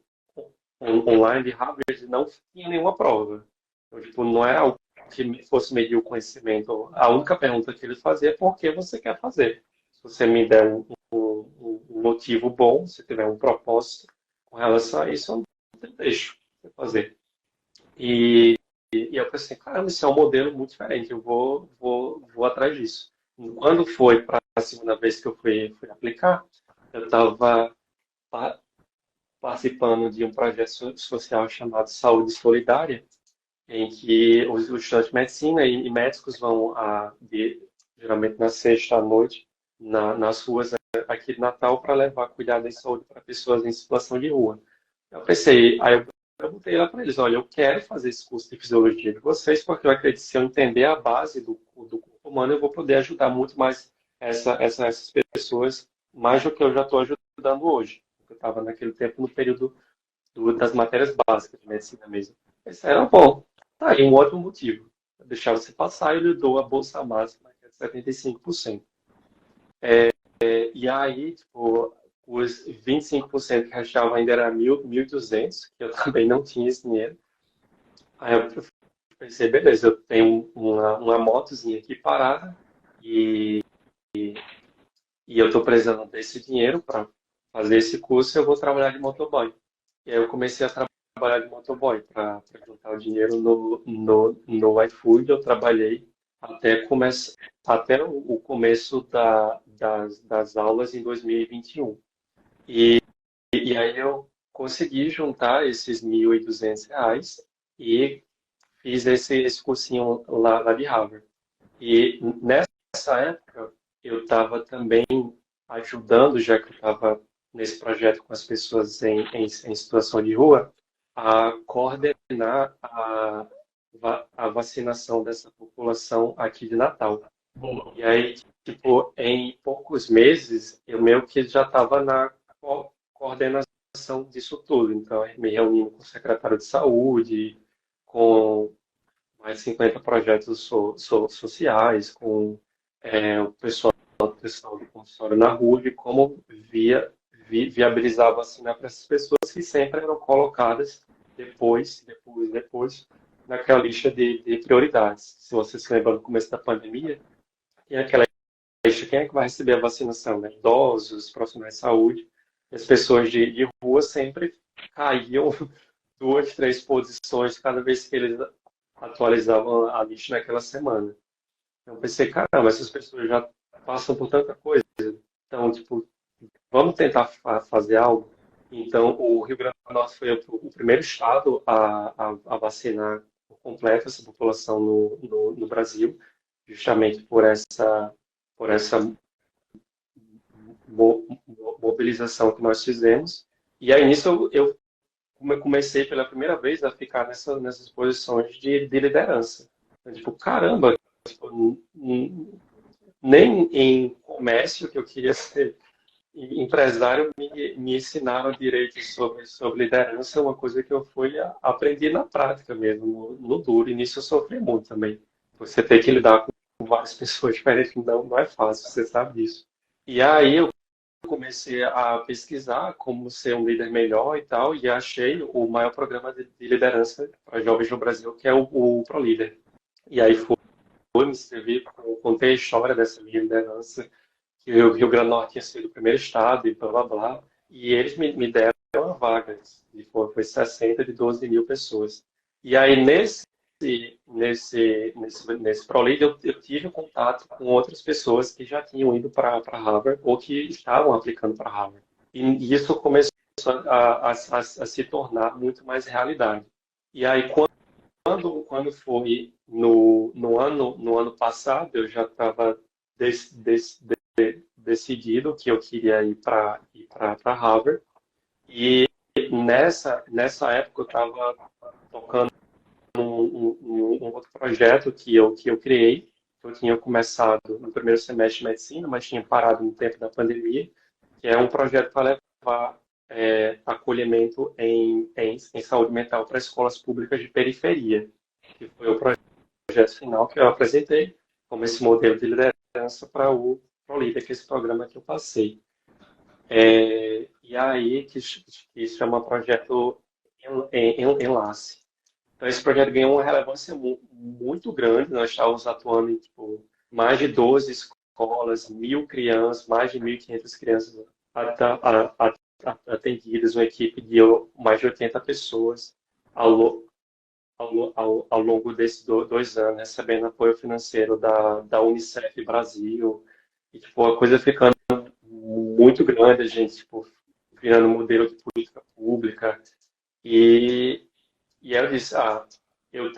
online de Harvard, não tinha nenhuma prova. Então, tipo, não era algo que fosse medir o conhecimento. A única pergunta que ele fazia é por que você quer fazer. Se você me der um motivo bom, se tiver um propósito com relação a isso, eu deixo você fazer. E eu pensei, caramba, isso é um modelo muito diferente, eu vou atrás disso. Quando foi para a segunda vez que eu fui aplicar, eu estava participando de um projeto social chamado Saúde Solidária, em que os estudantes de medicina e médicos vão, geralmente na sexta à noite, nas ruas aqui de Natal para levar cuidado em saúde para pessoas em situação de rua. Eu pensei, aí eu perguntei lá para eles, olha, eu quero fazer esse curso de fisiologia de vocês, porque eu acredito que se eu entender a base do corpo humano, eu vou poder ajudar muito mais essas pessoas, mais do que eu já estou ajudando hoje. Eu estava naquele tempo no período das matérias básicas de medicina mesmo. Esse era bom. Tá aí um outro motivo. Eu deixar você passar e eu lhe dou a bolsa máxima, que é de 75%. E aí, tipo, os 25% que restavam ainda era 1.200, que eu também não tinha esse dinheiro. Aí eu pensei, beleza, eu tenho uma motozinha aqui parada e eu estou precisando desse dinheiro para fazer esse curso e eu vou trabalhar de motoboy. E aí eu comecei a trabalhar de motoboy para juntar o dinheiro no iFood. Eu trabalhei até o começo das aulas em 2021. E aí eu consegui juntar esses R$ 1.200 e fiz esse cursinho lá de Harvard. E nessa época eu estava também ajudando, já que eu estava nesse projeto com as pessoas em situação de rua, a coordenar a vacinação dessa população aqui de Natal. Boa. E aí, tipo, em poucos meses, eu meio que já estava na coordenação disso tudo. Então, eu me reunindo com o secretário de saúde, com mais de 50 projetos sociais, com o pessoal do consultório na rua, de como viabilizar a vacina para essas pessoas que sempre eram colocadas depois, naquela lista de prioridades. Se você se lembra no começo da pandemia, tem aquela lista, quem é que vai receber a vacinação, né? Idosos, profissionais de saúde, e as pessoas de rua sempre caíam 2, 3 posições cada vez que eles atualizavam a lista naquela semana. Então, eu pensei, caramba, essas pessoas já passam por tanta coisa. Então, tipo, vamos tentar fazer algo. Então, o Rio Grande do Norte foi o primeiro estado a vacinar por completo essa população no Brasil, justamente por essa mobilização que nós fizemos. E aí, nisso, eu comecei pela primeira vez a ficar nessas posições de liderança. Então, tipo, caramba, tipo, nem em comércio, que eu queria ser empresário, me ensinaram direito sobre liderança, uma coisa que eu aprendi na prática mesmo, no duro. E nisso eu sofri muito também. Você tem que lidar com várias pessoas diferentes, não é fácil, você sabe disso. E aí eu comecei a pesquisar como ser um líder melhor e tal, e achei o maior programa de liderança para jovens no Brasil, que é o ProLíder. E aí me inscrevi, contei a história dessa minha liderança, que o Rio Grande do Norte tinha sido o primeiro estado e blá blá blá, e eles me deram uma vaga, e foi 60 de 12 mil pessoas. E aí nesse ProLíder eu tive contato com outras pessoas que já tinham ido para Harvard ou que estavam aplicando para Harvard. E isso começou a se tornar muito mais realidade. E aí quando foi no ano passado, eu já estava decidido que eu queria ir para Harvard. E nessa época eu estava tocando um outro projeto que eu criei. Eu tinha começado no primeiro semestre de medicina, mas tinha parado no tempo da pandemia, que é um projeto para levar acolhimento em saúde mental para escolas públicas de periferia, que foi o projeto final que eu apresentei como esse modelo de liderança para o ProLíder, que é esse programa que eu passei. E aí que chama Projeto Enlace. Então, esse projeto ganhou uma relevância muito grande. Nós estávamos atuando em tipo, mais de 12 escolas, 1.000 crianças, mais de 1.500 crianças atendidas, uma equipe de mais de 80 pessoas ao, ao longo desses 2 anos, recebendo apoio financeiro da Unicef Brasil. E tipo, a coisa ficando muito grande, a gente tipo, virando modelo de política pública. E ela disse, eu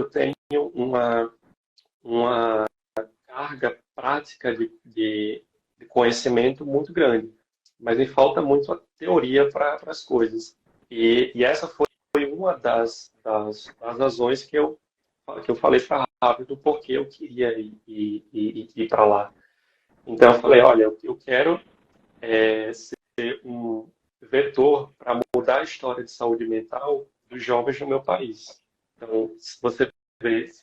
tenho uma carga prática de conhecimento muito grande, mas me falta muito a teoria para as coisas. E essa foi uma das razões que eu falei para a Harvard do porquê eu queria ir para lá. Então eu falei, olha, eu quero ser um vetor para mudar a história de saúde mental dos jovens no meu país. Então, se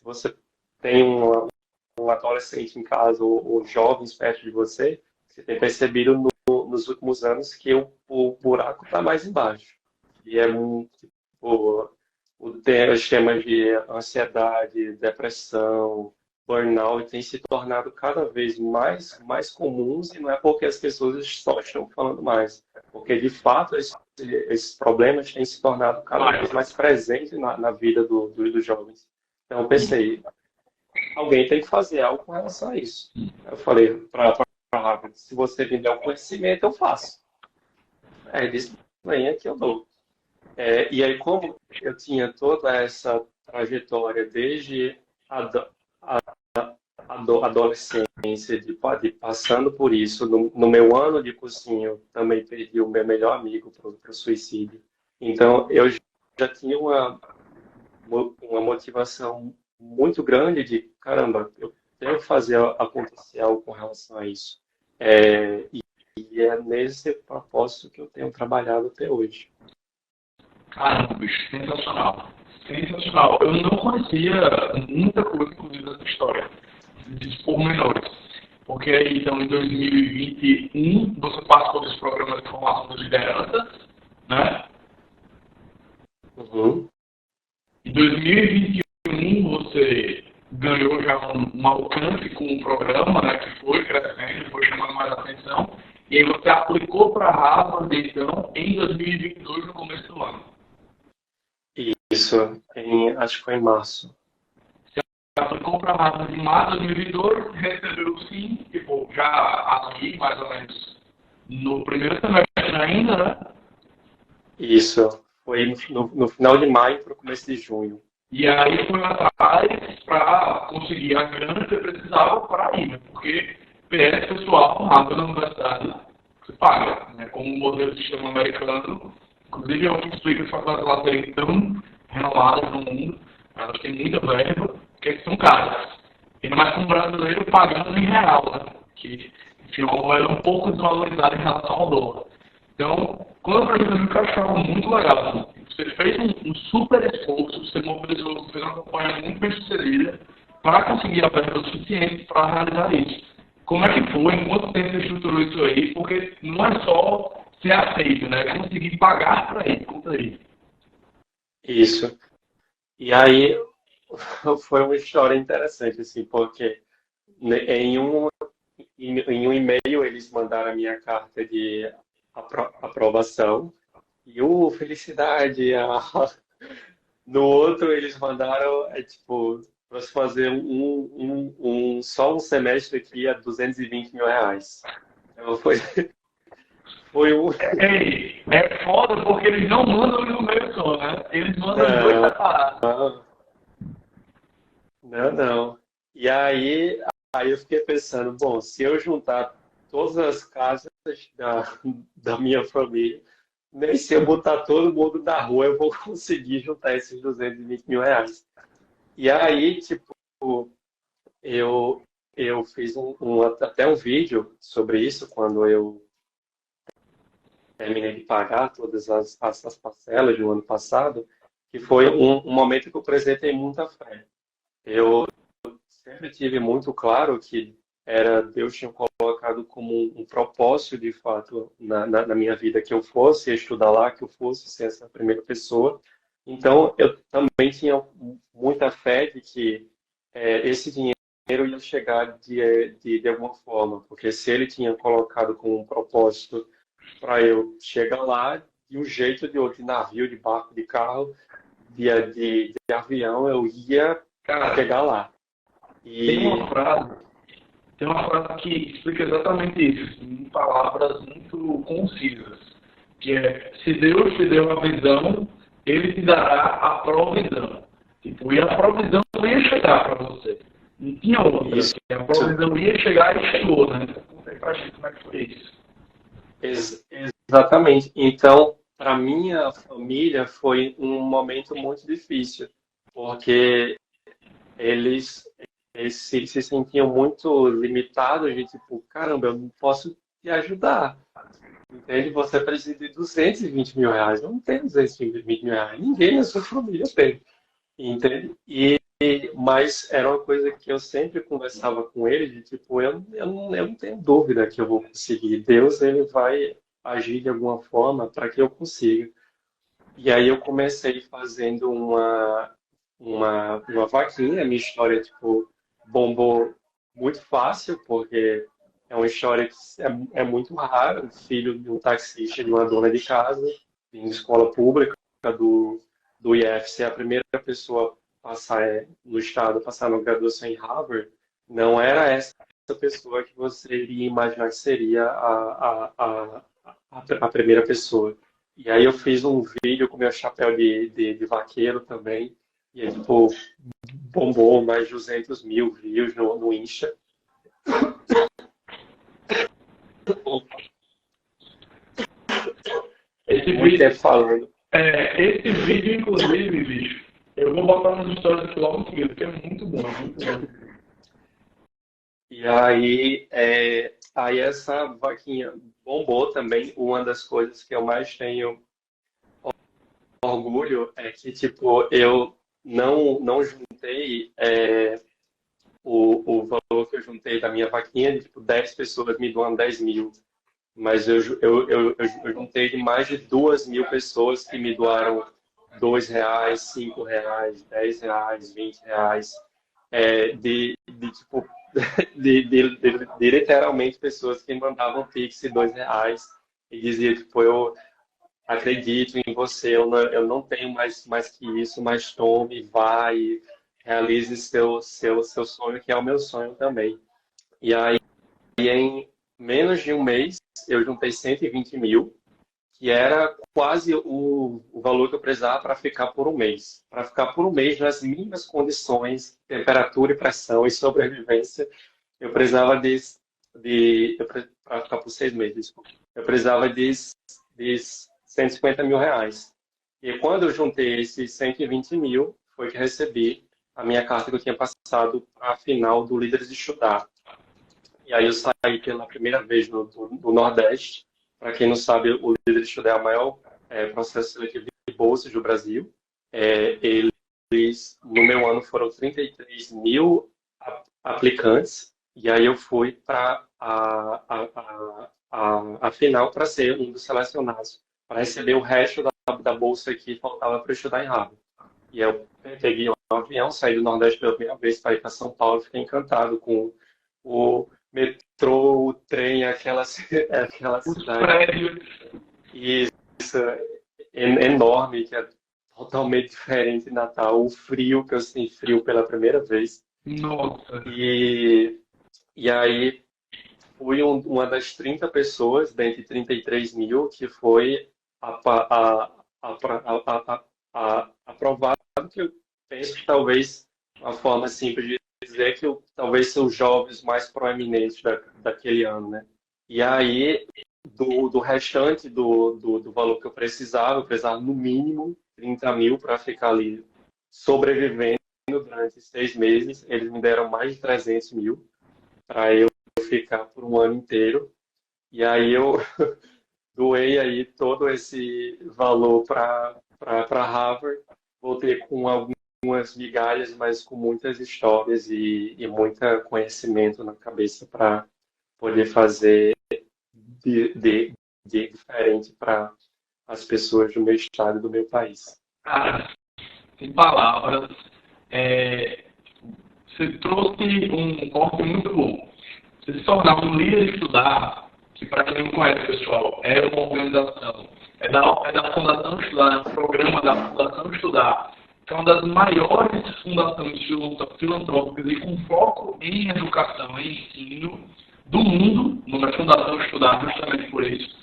você tem um adolescente em casa ou jovens perto de você, você tem percebido nos últimos anos que o buraco está mais embaixo. E é muito, tipo, os temas de ansiedade, depressão, burnout têm se tornado cada vez mais comuns e não é porque as pessoas só estão falando mais, porque de fato esses problemas têm se tornado cada vez mais presentes na vida dos jovens. Então eu pensei, alguém tem que fazer algo com relação a isso. Eu falei para a Harvard, se você me der o conhecimento, eu faço. Aí ele disse, venha que eu dou. E aí, como eu tinha toda essa trajetória desde a adolescência, de passando por isso, no meu ano de cursinho, também perdi o meu melhor amigo para o suicídio. Então, eu já tinha uma motivação muito grande de, caramba, eu tenho que fazer acontecer algo com relação a isso. E é nesse propósito que eu tenho trabalhado até hoje. Caramba, bicho, sensacional. Sensacional. Eu não conhecia muita coisa, inclusive, dessa história, desses pormenores. Porque aí, então, em 2021, você participou desse programa de formação de liderança, né? Uhum. Em 2021, você ganhou já um alcance com o programa, né, que foi crescendo, foi chamando mais atenção, e aí você aplicou para a Harvard, então, em 2022, no começo do ano. Isso, acho que foi em março. Você aplicou para a Harvard em março de 2022, recebeu o sim, tipo, já aqui, mais ou menos, no primeiro semestre ainda, né? Isso, foi no final de maio para o começo de junho. E aí foi atrás para conseguir a grana que você precisava para ir, né? Porque PS pessoal, rápido na universidade, você paga, né? Como o modelo do sistema americano, inclusive eu explico as faculdades lá serem tão renomadas no mundo, elas têm muita verba, porque são caras. Ainda mais com o brasileiro pagando em real, né? Que enfim, uma moeda um pouco desvalorizada em relação ao dólar. Então, quando eu aprendi o que eu achava muito legal, assim, você fez um super esforço, você mobilizou, fez uma campanha muito bem sucedida para conseguir a verba suficiente para realizar isso. Como é que foi? Em quanto tempo você estruturou isso aí? Porque não é só ser aceito, né? É conseguir pagar para ir, conta aí. Isso. E aí foi uma história interessante, assim, porque em um e-mail eles mandaram a minha carta de aprovação e felicidade. No outro eles mandaram, tipo, para fazer só um semestre aqui a R$ 220 mil. Então foi um. É foda porque eles não mandam no meio só, né? Eles mandam os dois separados. Não. E aí eu fiquei pensando, bom, se eu juntar todas as casas da minha família, nem se eu botar todo mundo na rua, eu vou conseguir juntar esses R$ 220 mil. E aí, tipo, eu fiz até um vídeo sobre isso quando eu terminei de pagar todas as parcelas do ano passado, que foi um momento que eu apresentei muita fé. Eu sempre tive muito claro que Deus tinha colocado como um propósito, de fato, na minha vida, que eu fosse estudar lá, que eu fosse ser essa primeira pessoa. Então, eu também tinha muita fé de que esse dinheiro ia chegar de alguma forma, porque se ele tinha colocado como um propósito para eu chegar lá, de um jeito ou de outro, de navio, de barco, de carro, de avião, eu ia Cara, chegar lá. tem E uma frase, tem uma frase que explica exatamente isso, em palavras muito concisas, que é, se Deus te deu uma visão, Ele te dará a provisão. Tipo, e a provisão ia chegar para você. Não tinha outra, isso, que a provisão ia chegar e chegou, né? Então, conta aí pra gente como é que foi isso. exatamente. Então, para minha família foi um momento muito difícil, porque eles, eles se sentiam muito limitados de tipo, caramba, eu não posso te ajudar. Entende? Você precisa de 220 mil reais. Eu não tenho 220 mil reais. Ninguém na sua família tem. Entende? Mas era uma coisa que eu sempre conversava com ele, de tipo, eu não tenho dúvida que eu vou conseguir. Deus, ele vai agir de alguma forma para que eu consiga. E aí eu comecei fazendo uma vaquinha, minha história, tipo, bombou muito fácil, porque é uma história que é muito rara, um filho de um taxista, de uma dona de casa, em escola pública, do IF, ser a primeira pessoa a passar no estado, passar na graduação em Harvard, não era essa pessoa que você iria imaginar que seria a primeira pessoa. E aí eu fiz um vídeo com meu chapéu de vaqueiro também, e aí, tipo, bombou mais de 200 mil views no Insta. Esse Muito tempo vídeo, falando. esse vídeo, inclusive, bicho, eu vou botar nas histórias aqui logo em seguida, porque é muito bom, muito bom. E aí essa vaquinha bombou também. Uma das coisas que eu mais tenho orgulho é que, tipo, eu não juntei o valor que eu juntei da minha vaquinha, de, tipo, 10 pessoas me doando 10 mil. Mas eu juntei de mais de 2 mil pessoas que me doaram R$ 2, R$ 5, R$ 10, R$ 20, tipo, de literalmente pessoas que mandavam Pix de R$ 2 e dizia, tipo, eu acredito em você, eu não tenho mais que isso, mas tome, vai, realize seu sonho, que é o meu sonho também. E aí, em menos de um mês, eu juntei 120 mil, que era quase o valor que eu precisava para ficar por um mês. Para ficar por um mês nas mínimas condições, temperatura e pressão e sobrevivência, eu precisava para ficar por 6 meses, desculpa. Eu precisava de 150 mil reais. E quando eu juntei esses 120 mil, foi que recebi a minha carta que eu tinha passado para a final do Líderes de Estudar. E aí eu saí pela primeira vez do Nordeste. Para quem não sabe, o Líder de Estudar é o maior processo seletivo de bolsas do Brasil. Eles, no meu ano, foram 33 mil aplicantes. E aí eu fui para a final para ser um dos selecionados, para receber o resto da bolsa que faltava para estudar em Harvard. E eu peguei um avião, saí do Nordeste pela primeira vez para ir para São Paulo, fiquei encantado com o metrô, o trem, aquela Os cidade prédios, isso, enorme, que é totalmente diferente de Natal. O frio, que eu senti frio pela primeira vez. nossa, E, e aí fui uma das 30 pessoas, dentre 33 mil, que foi aprovado, que eu penso que talvez uma forma simples de dizer que eu talvez são os jovens mais proeminentes daquele ano, né? E aí, do restante do valor que eu precisava no mínimo 30 mil para ficar ali sobrevivendo durante 6 meses. Eles me deram mais de 300 mil para eu ficar por um ano inteiro. E aí eu doei aí todo esse valor para Harvard, voltei com algumas migalhas, mas com muitas histórias e muito conhecimento na cabeça para poder fazer de diferente para as pessoas do meu estado e do meu país. Cara, sem palavras, é, você trouxe um corte muito bom. Você se tornar um líder estudar, que para quem não conhece, pessoal, é uma organização, é da Fundação Estudar, é um programa da Fundação Estudar, que é uma das maiores fundações filantrópicas e com foco em educação e ensino do mundo, numa Fundação Estudar, justamente por isso.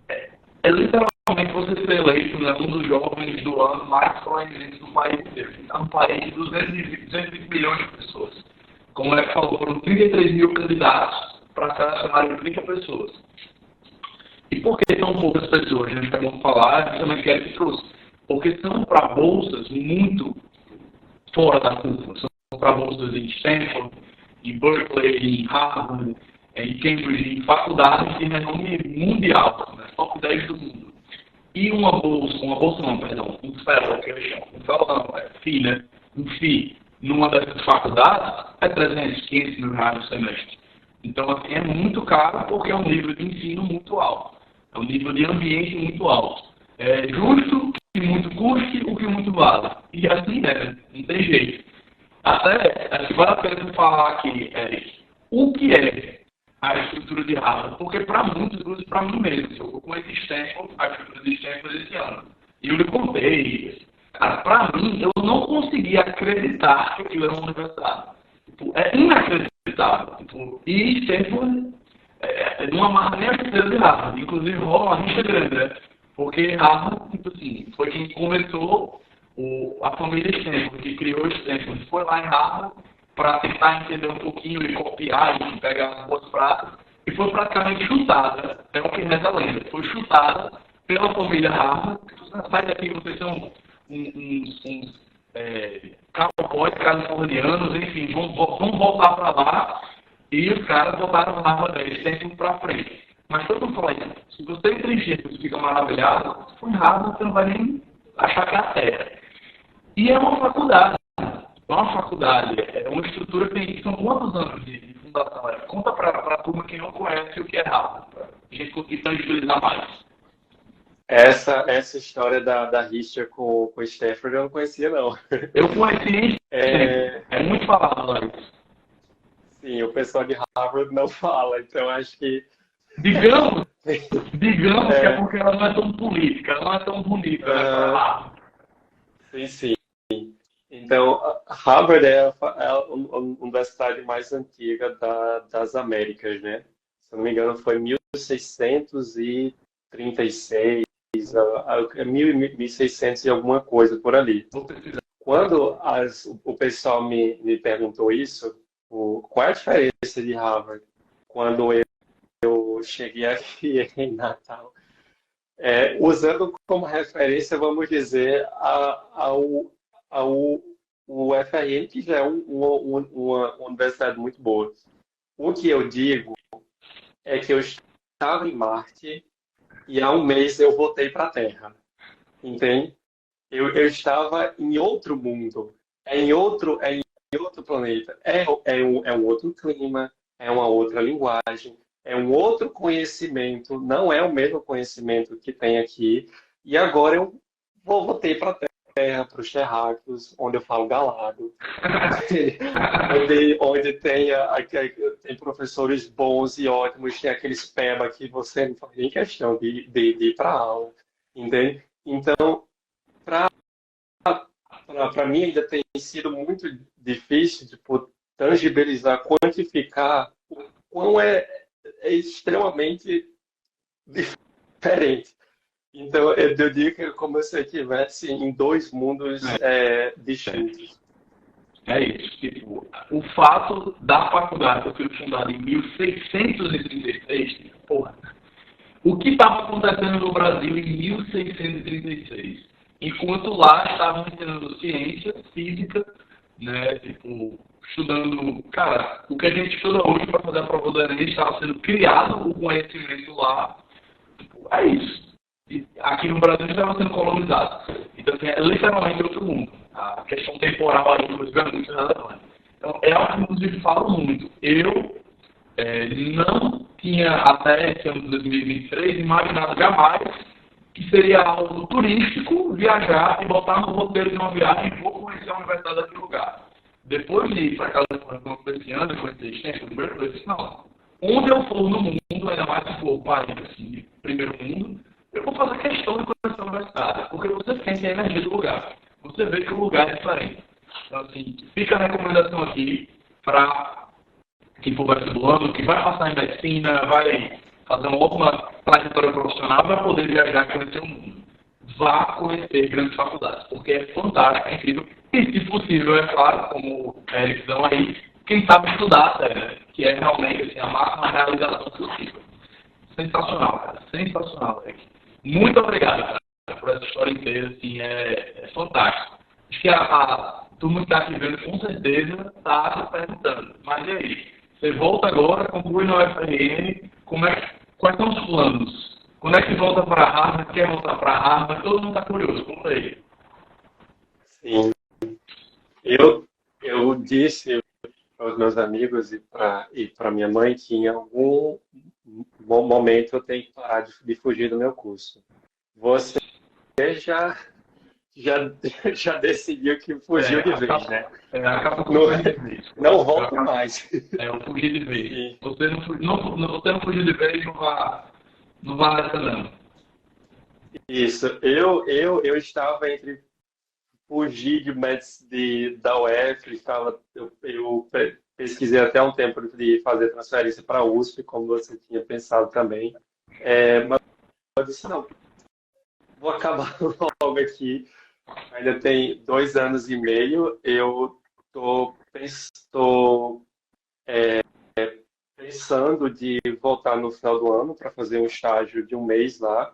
É literalmente você ser eleito, né, um dos jovens do ano mais proeminentes do país inteiro. É um país de 220 milhões de pessoas. Como é que falou, foram 33 mil candidatos para selecionar 30 pessoas. E por que tão poucas pessoas? A gente acabou de falar, justamente que ele trouxe. Porque são para bolsas muito fora da curva. São para bolsas em Stanford, em Berkeley, em Harvard, em Cambridge, em faculdades de renome mundial, né? Top 10 do mundo. E um fellow, que eles chamam, um FII, numa dessas faculdades, é 300, 500 mil reais no semestre. Então, assim, é muito caro porque é um nível de ensino muito alto. É um nível de ambiente muito alto. É justo que muito custe o que muito vale. E assim é, não tem jeito. Até, acho que vale a pena falar aqui, Eric, o que é a estrutura de Harvard? Porque para muitos, inclusive para mim mesmo, eu conheci Stanford, a estrutura de Stanford esse ano. E eu lhe contei, cara, para mim, eu não conseguia acreditar que aquilo era uma universidade. Tipo, é inacreditável. Tipo, e Stanford não amarra nem a estrutura de Harvard. Inclusive, rola uma rixa grande, né? Porque Harvard, tipo assim, foi quem começou a família Stanford, que criou Stanford, foi lá em Harvard para tentar entender um pouquinho e copiar e pegar as boas práticas, e foi praticamente chutada, é o que reza a lenda, foi chutada pela família Harvard. Sai daqui, vocês são uns cowboys californianos, enfim, vão voltar para lá, e os caras botaram Harvard, eles Stanford para frente. Mas todo mundo fala isso, se você entender, você fica maravilhado, se for Harvard, você não vai nem achar que é a Terra. E é uma faculdade. É uma estrutura que tem, são quantos anos de fundação? Conta para a turma que não conhece o que é Harvard, para a gente conseguir tangibilizar mais. Essa história da rixa com o Stafford eu não conhecia, não. Eu conheci, é muito falado lá isso. Sim, o pessoal de Harvard não fala, então acho que... Digamos que é porque ela não é tão política, ela não é tão bonita, né, para lá. Sim. Então, Harvard é a universidade mais antiga das Américas, né? Se eu não me engano, foi 1636, 1600 e alguma coisa por ali. Quando o pessoal me perguntou isso, qual é a diferença de Harvard? Quando eu cheguei aqui em Natal, usando como referência, vamos dizer, o FRN, que já é uma universidade muito boa. O que eu digo é que eu estava em Marte e há um mês eu voltei para a Terra. Entende? Eu estava em outro mundo, em outro planeta. É um outro clima, é uma outra linguagem, é um outro conhecimento, não é o mesmo conhecimento que tem aqui. E agora eu voltei para a Terra, para os terráqueos, onde eu falo galado, onde tem professores bons e ótimos, tem aqueles peba que você não faz nem questão de ir para a aula, entende? Então, para mim ainda tem sido muito difícil de tangibilizar, quantificar o quão é extremamente diferente. Então, eu digo que é como se eu estivesse em dois mundos distintos. É isso. Tipo, o fato da faculdade ter sido fundada em 1636, porra, o que estava acontecendo no Brasil em 1636? Enquanto lá estavam ensinando ciência, física, né, tipo, estudando, cara, o que a gente estuda hoje para fazer a prova do Enem estava sendo criado o conhecimento lá. é isso. E aqui no Brasil estava sendo colonizado. Então, assim, é literalmente outro mundo. A questão temporal aí, inclusive, é muito relevante. Então, é algo que, inclusive, falo muito. Eu não tinha, até esse ano de 2023, imaginado jamais que seria algo turístico, viajar e botar no roteiro de uma viagem e vou conhecer a universidade daquele lugar. Depois de ir para a Califórnia esse ano, eu conheci Stanford, eu disse, não, onde eu for no mundo, ainda mais se for um país assim, de primeiro mundo, eu vou fazer questão de conhecer a universidade, porque você sente a energia do lugar. Você vê que o lugar é diferente. Então, assim, fica a recomendação aqui para quem for vestibulando, que vai passar em medicina, vai fazer uma ótima trajetória profissional, vai poder viajar e conhecer o mundo. Vá conhecer grandes faculdades, porque é fantástico, é incrível. E, se possível, é claro, como o Eric dão aí, quem sabe estudar, né? Que é realmente assim, a máxima realização possível. Sensacional, cara. Sensacional, Eric. Muito obrigado, cara, por essa história inteira, assim, é fantástico. Acho que a turma que está aqui vendo, com certeza, está se perguntando. Mas e aí? Você volta agora, conclui na UFRN, quais são os planos? Quando é que volta para Harvard? Quer voltar para Harvard? Todo mundo está curioso, conta aí. Sim. Eu disse para os meus amigos e para minha mãe que em algum momento eu tenho que parar de fugir do meu curso. Você já, já, já decidiu que fugiu de vez, né? Acaba com Não, fugir de vez. não volto mais. Eu fugi de vez. Sim. Você não fugiu de vez, não vá nessa não. Isso. Eu estava entre fugir da UF, eu pesquisei até um tempo de fazer transferência para a USP, como você tinha pensado também. Mas eu disse, não, vou acabar logo aqui. Ainda tem 2 anos e meio. Eu estou pensando de voltar no final do ano para fazer um estágio de um mês lá.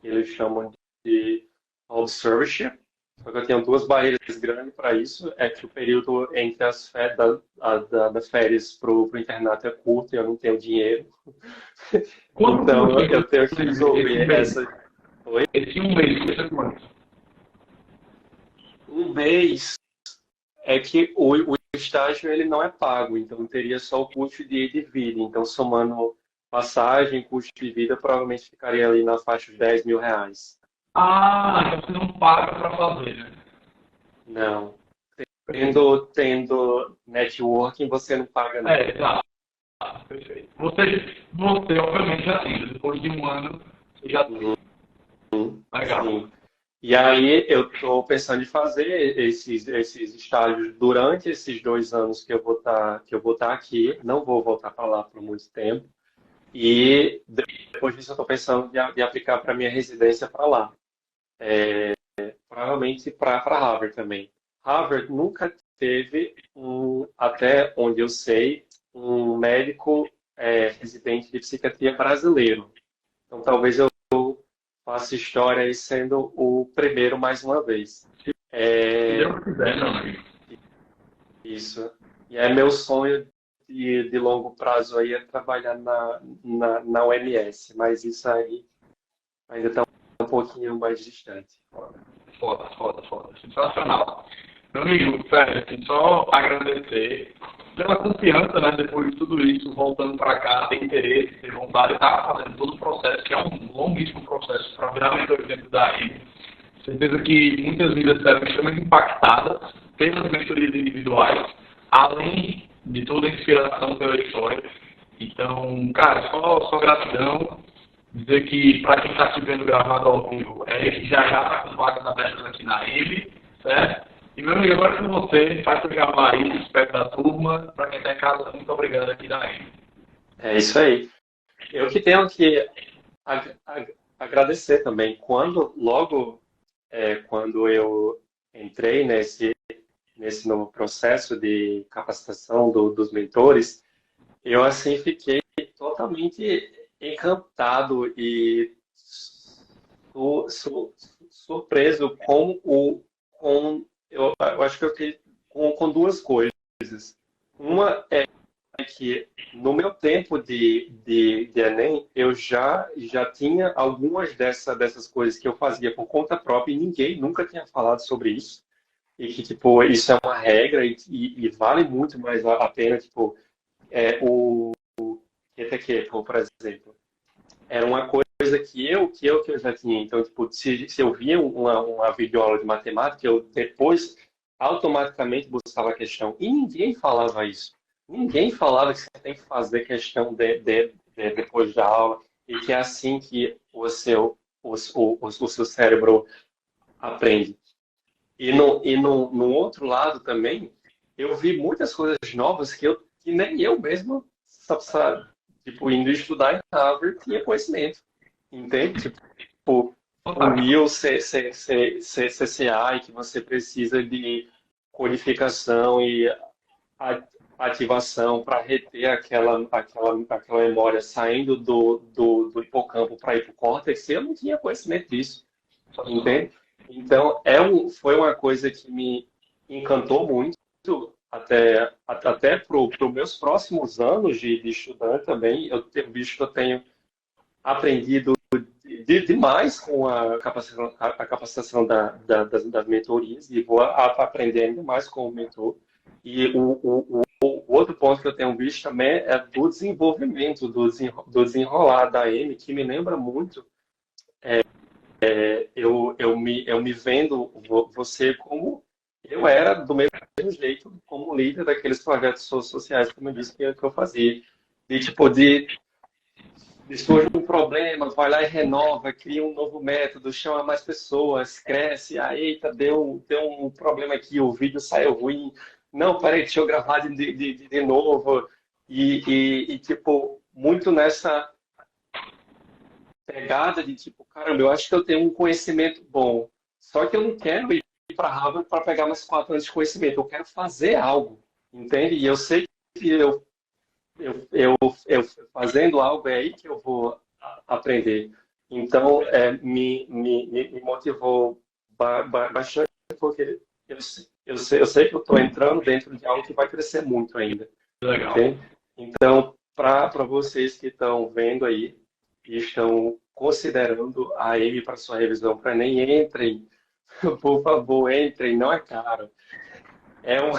Eles chamam de observership. Só que eu tenho duas barreiras grandes para isso. É que o período entre as das férias para o internato é curto e eu não tenho dinheiro. Então eu tenho que resolver essa. Oi? Esse um mês, custa quanto? Um mês é que o estágio ele não é pago, então teria só o custo de ida e vida. Então, somando passagem, custo de vida, provavelmente ficaria ali na faixa de R$ 10.000. Então você não paga para fazer, né? Não. Tendo networking, você não paga não. Exato. Perfeito. Você obviamente já tem, depois de um ano, você já tem. Legal. Sim. E aí eu estou pensando em fazer esses estágios durante esses 2 anos que eu vou estar aqui. Não vou voltar para lá por muito tempo. E depois disso eu estou pensando de aplicar para minha residência para lá. Provavelmente para Harvard também. Harvard nunca teve, até onde eu sei, um médico residente de psiquiatria brasileiro. Então talvez eu faça história aí sendo o primeiro mais uma vez. Se Deus quiser, meu amigo. Isso. E é meu sonho de longo prazo aí é trabalhar na OMS, mas isso aí ainda está um pouquinho mais distante. Foda. Sensacional. Meu amigo, sério, assim, só agradecer pela confiança, né? Depois de tudo isso, voltando para cá, ter interesse, ter vontade, estar fazendo todo o processo, que é um longuíssimo processo para virar mentor dentro da rede. Certeza que muitas vidas serão extremamente impactadas pelas mentorias individuais, além de toda a inspiração pela história. Então, cara, só gratidão. Dizer que, para quem está se vendo gravado ao vivo, que já está com vagas abertas aqui na IB, certo? E, meu amigo, agora com você, faz para gravar aí, espero da turma. Para quem está em casa, muito obrigado aqui da IB. É isso aí. Eu que tenho que agradecer também. Quando eu entrei nesse novo processo de capacitação dos mentores, eu assim fiquei totalmente encantado e surpreso eu acho que eu fiquei com duas coisas. Uma é que no meu tempo de Enem, eu já tinha algumas dessas coisas que eu fazia por conta própria e ninguém nunca tinha falado sobre isso. E que, tipo, isso é uma regra e vale muito mais a pena, tipo, o QTQ, por exemplo. Era uma coisa que eu já tinha. Então, tipo, se eu via uma videoaula de matemática, eu depois automaticamente buscava a questão. E ninguém falava isso. Ninguém falava que você tem que fazer questão depois da aula e que é assim que o seu cérebro aprende. No outro lado também, eu vi muitas coisas novas que nem eu mesmo, sabe, tipo, indo estudar em Harvard, tinha conhecimento. Entende? Tipo, o Fantástico. Will CCI, que você precisa de codificação e a- ativação para reter aquela memória saindo do hipocampo para ir para o córtex, eu não tinha conhecimento disso. Sensacional. Entende? Então, foi uma coisa que me encantou muito, até para os meus próximos anos de estudante também. Eu tenho visto que eu tenho aprendido demais com a capacitação das mentorias e vou aprender ainda mais com o mentor. E o outro ponto que eu tenho visto também é do desenvolvimento, do desenrolar da M, que me lembra muito eu me vendo você como eu era do mesmo jeito, como líder daqueles projetos sociais, como eu disse que eu fazia. De, tipo, de surge um problema, vai lá e renova, cria um novo método, chama mais pessoas, cresce, aí, eita, deu um problema aqui, o vídeo saiu ruim. Não, peraí, deixa eu gravar de novo. Tipo, muito nessa pegada de tipo, caramba, eu acho que eu tenho um conhecimento bom, só que eu não quero ir para Harvard para pegar mais 4 anos de conhecimento, eu quero fazer algo, entende? E eu sei que eu fazendo algo é aí que eu vou aprender. Então, me motivou bastante, porque eu sei que eu estou entrando dentro de algo que vai crescer muito ainda, Legal. entende? Então, para vocês que estão vendo aí, e estão considerando a M para sua revisão para nem entrem, por favor, entrem, não é caro. É, um,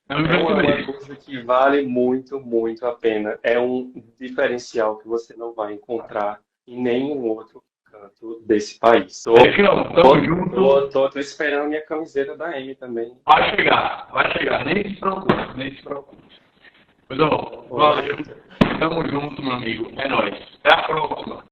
É um é uma investimento. coisa que vale muito, muito a pena. É um diferencial que você não vai encontrar em nenhum outro canto desse país. Sergião, tamo junto. Tô esperando minha camiseta da M também. Vai chegar, vai chegar. Nem se preocupe, nem se preocupe. Pois, ó, Bom, valeu. Tamo junto, meu amigo. É nóis. Até a próxima.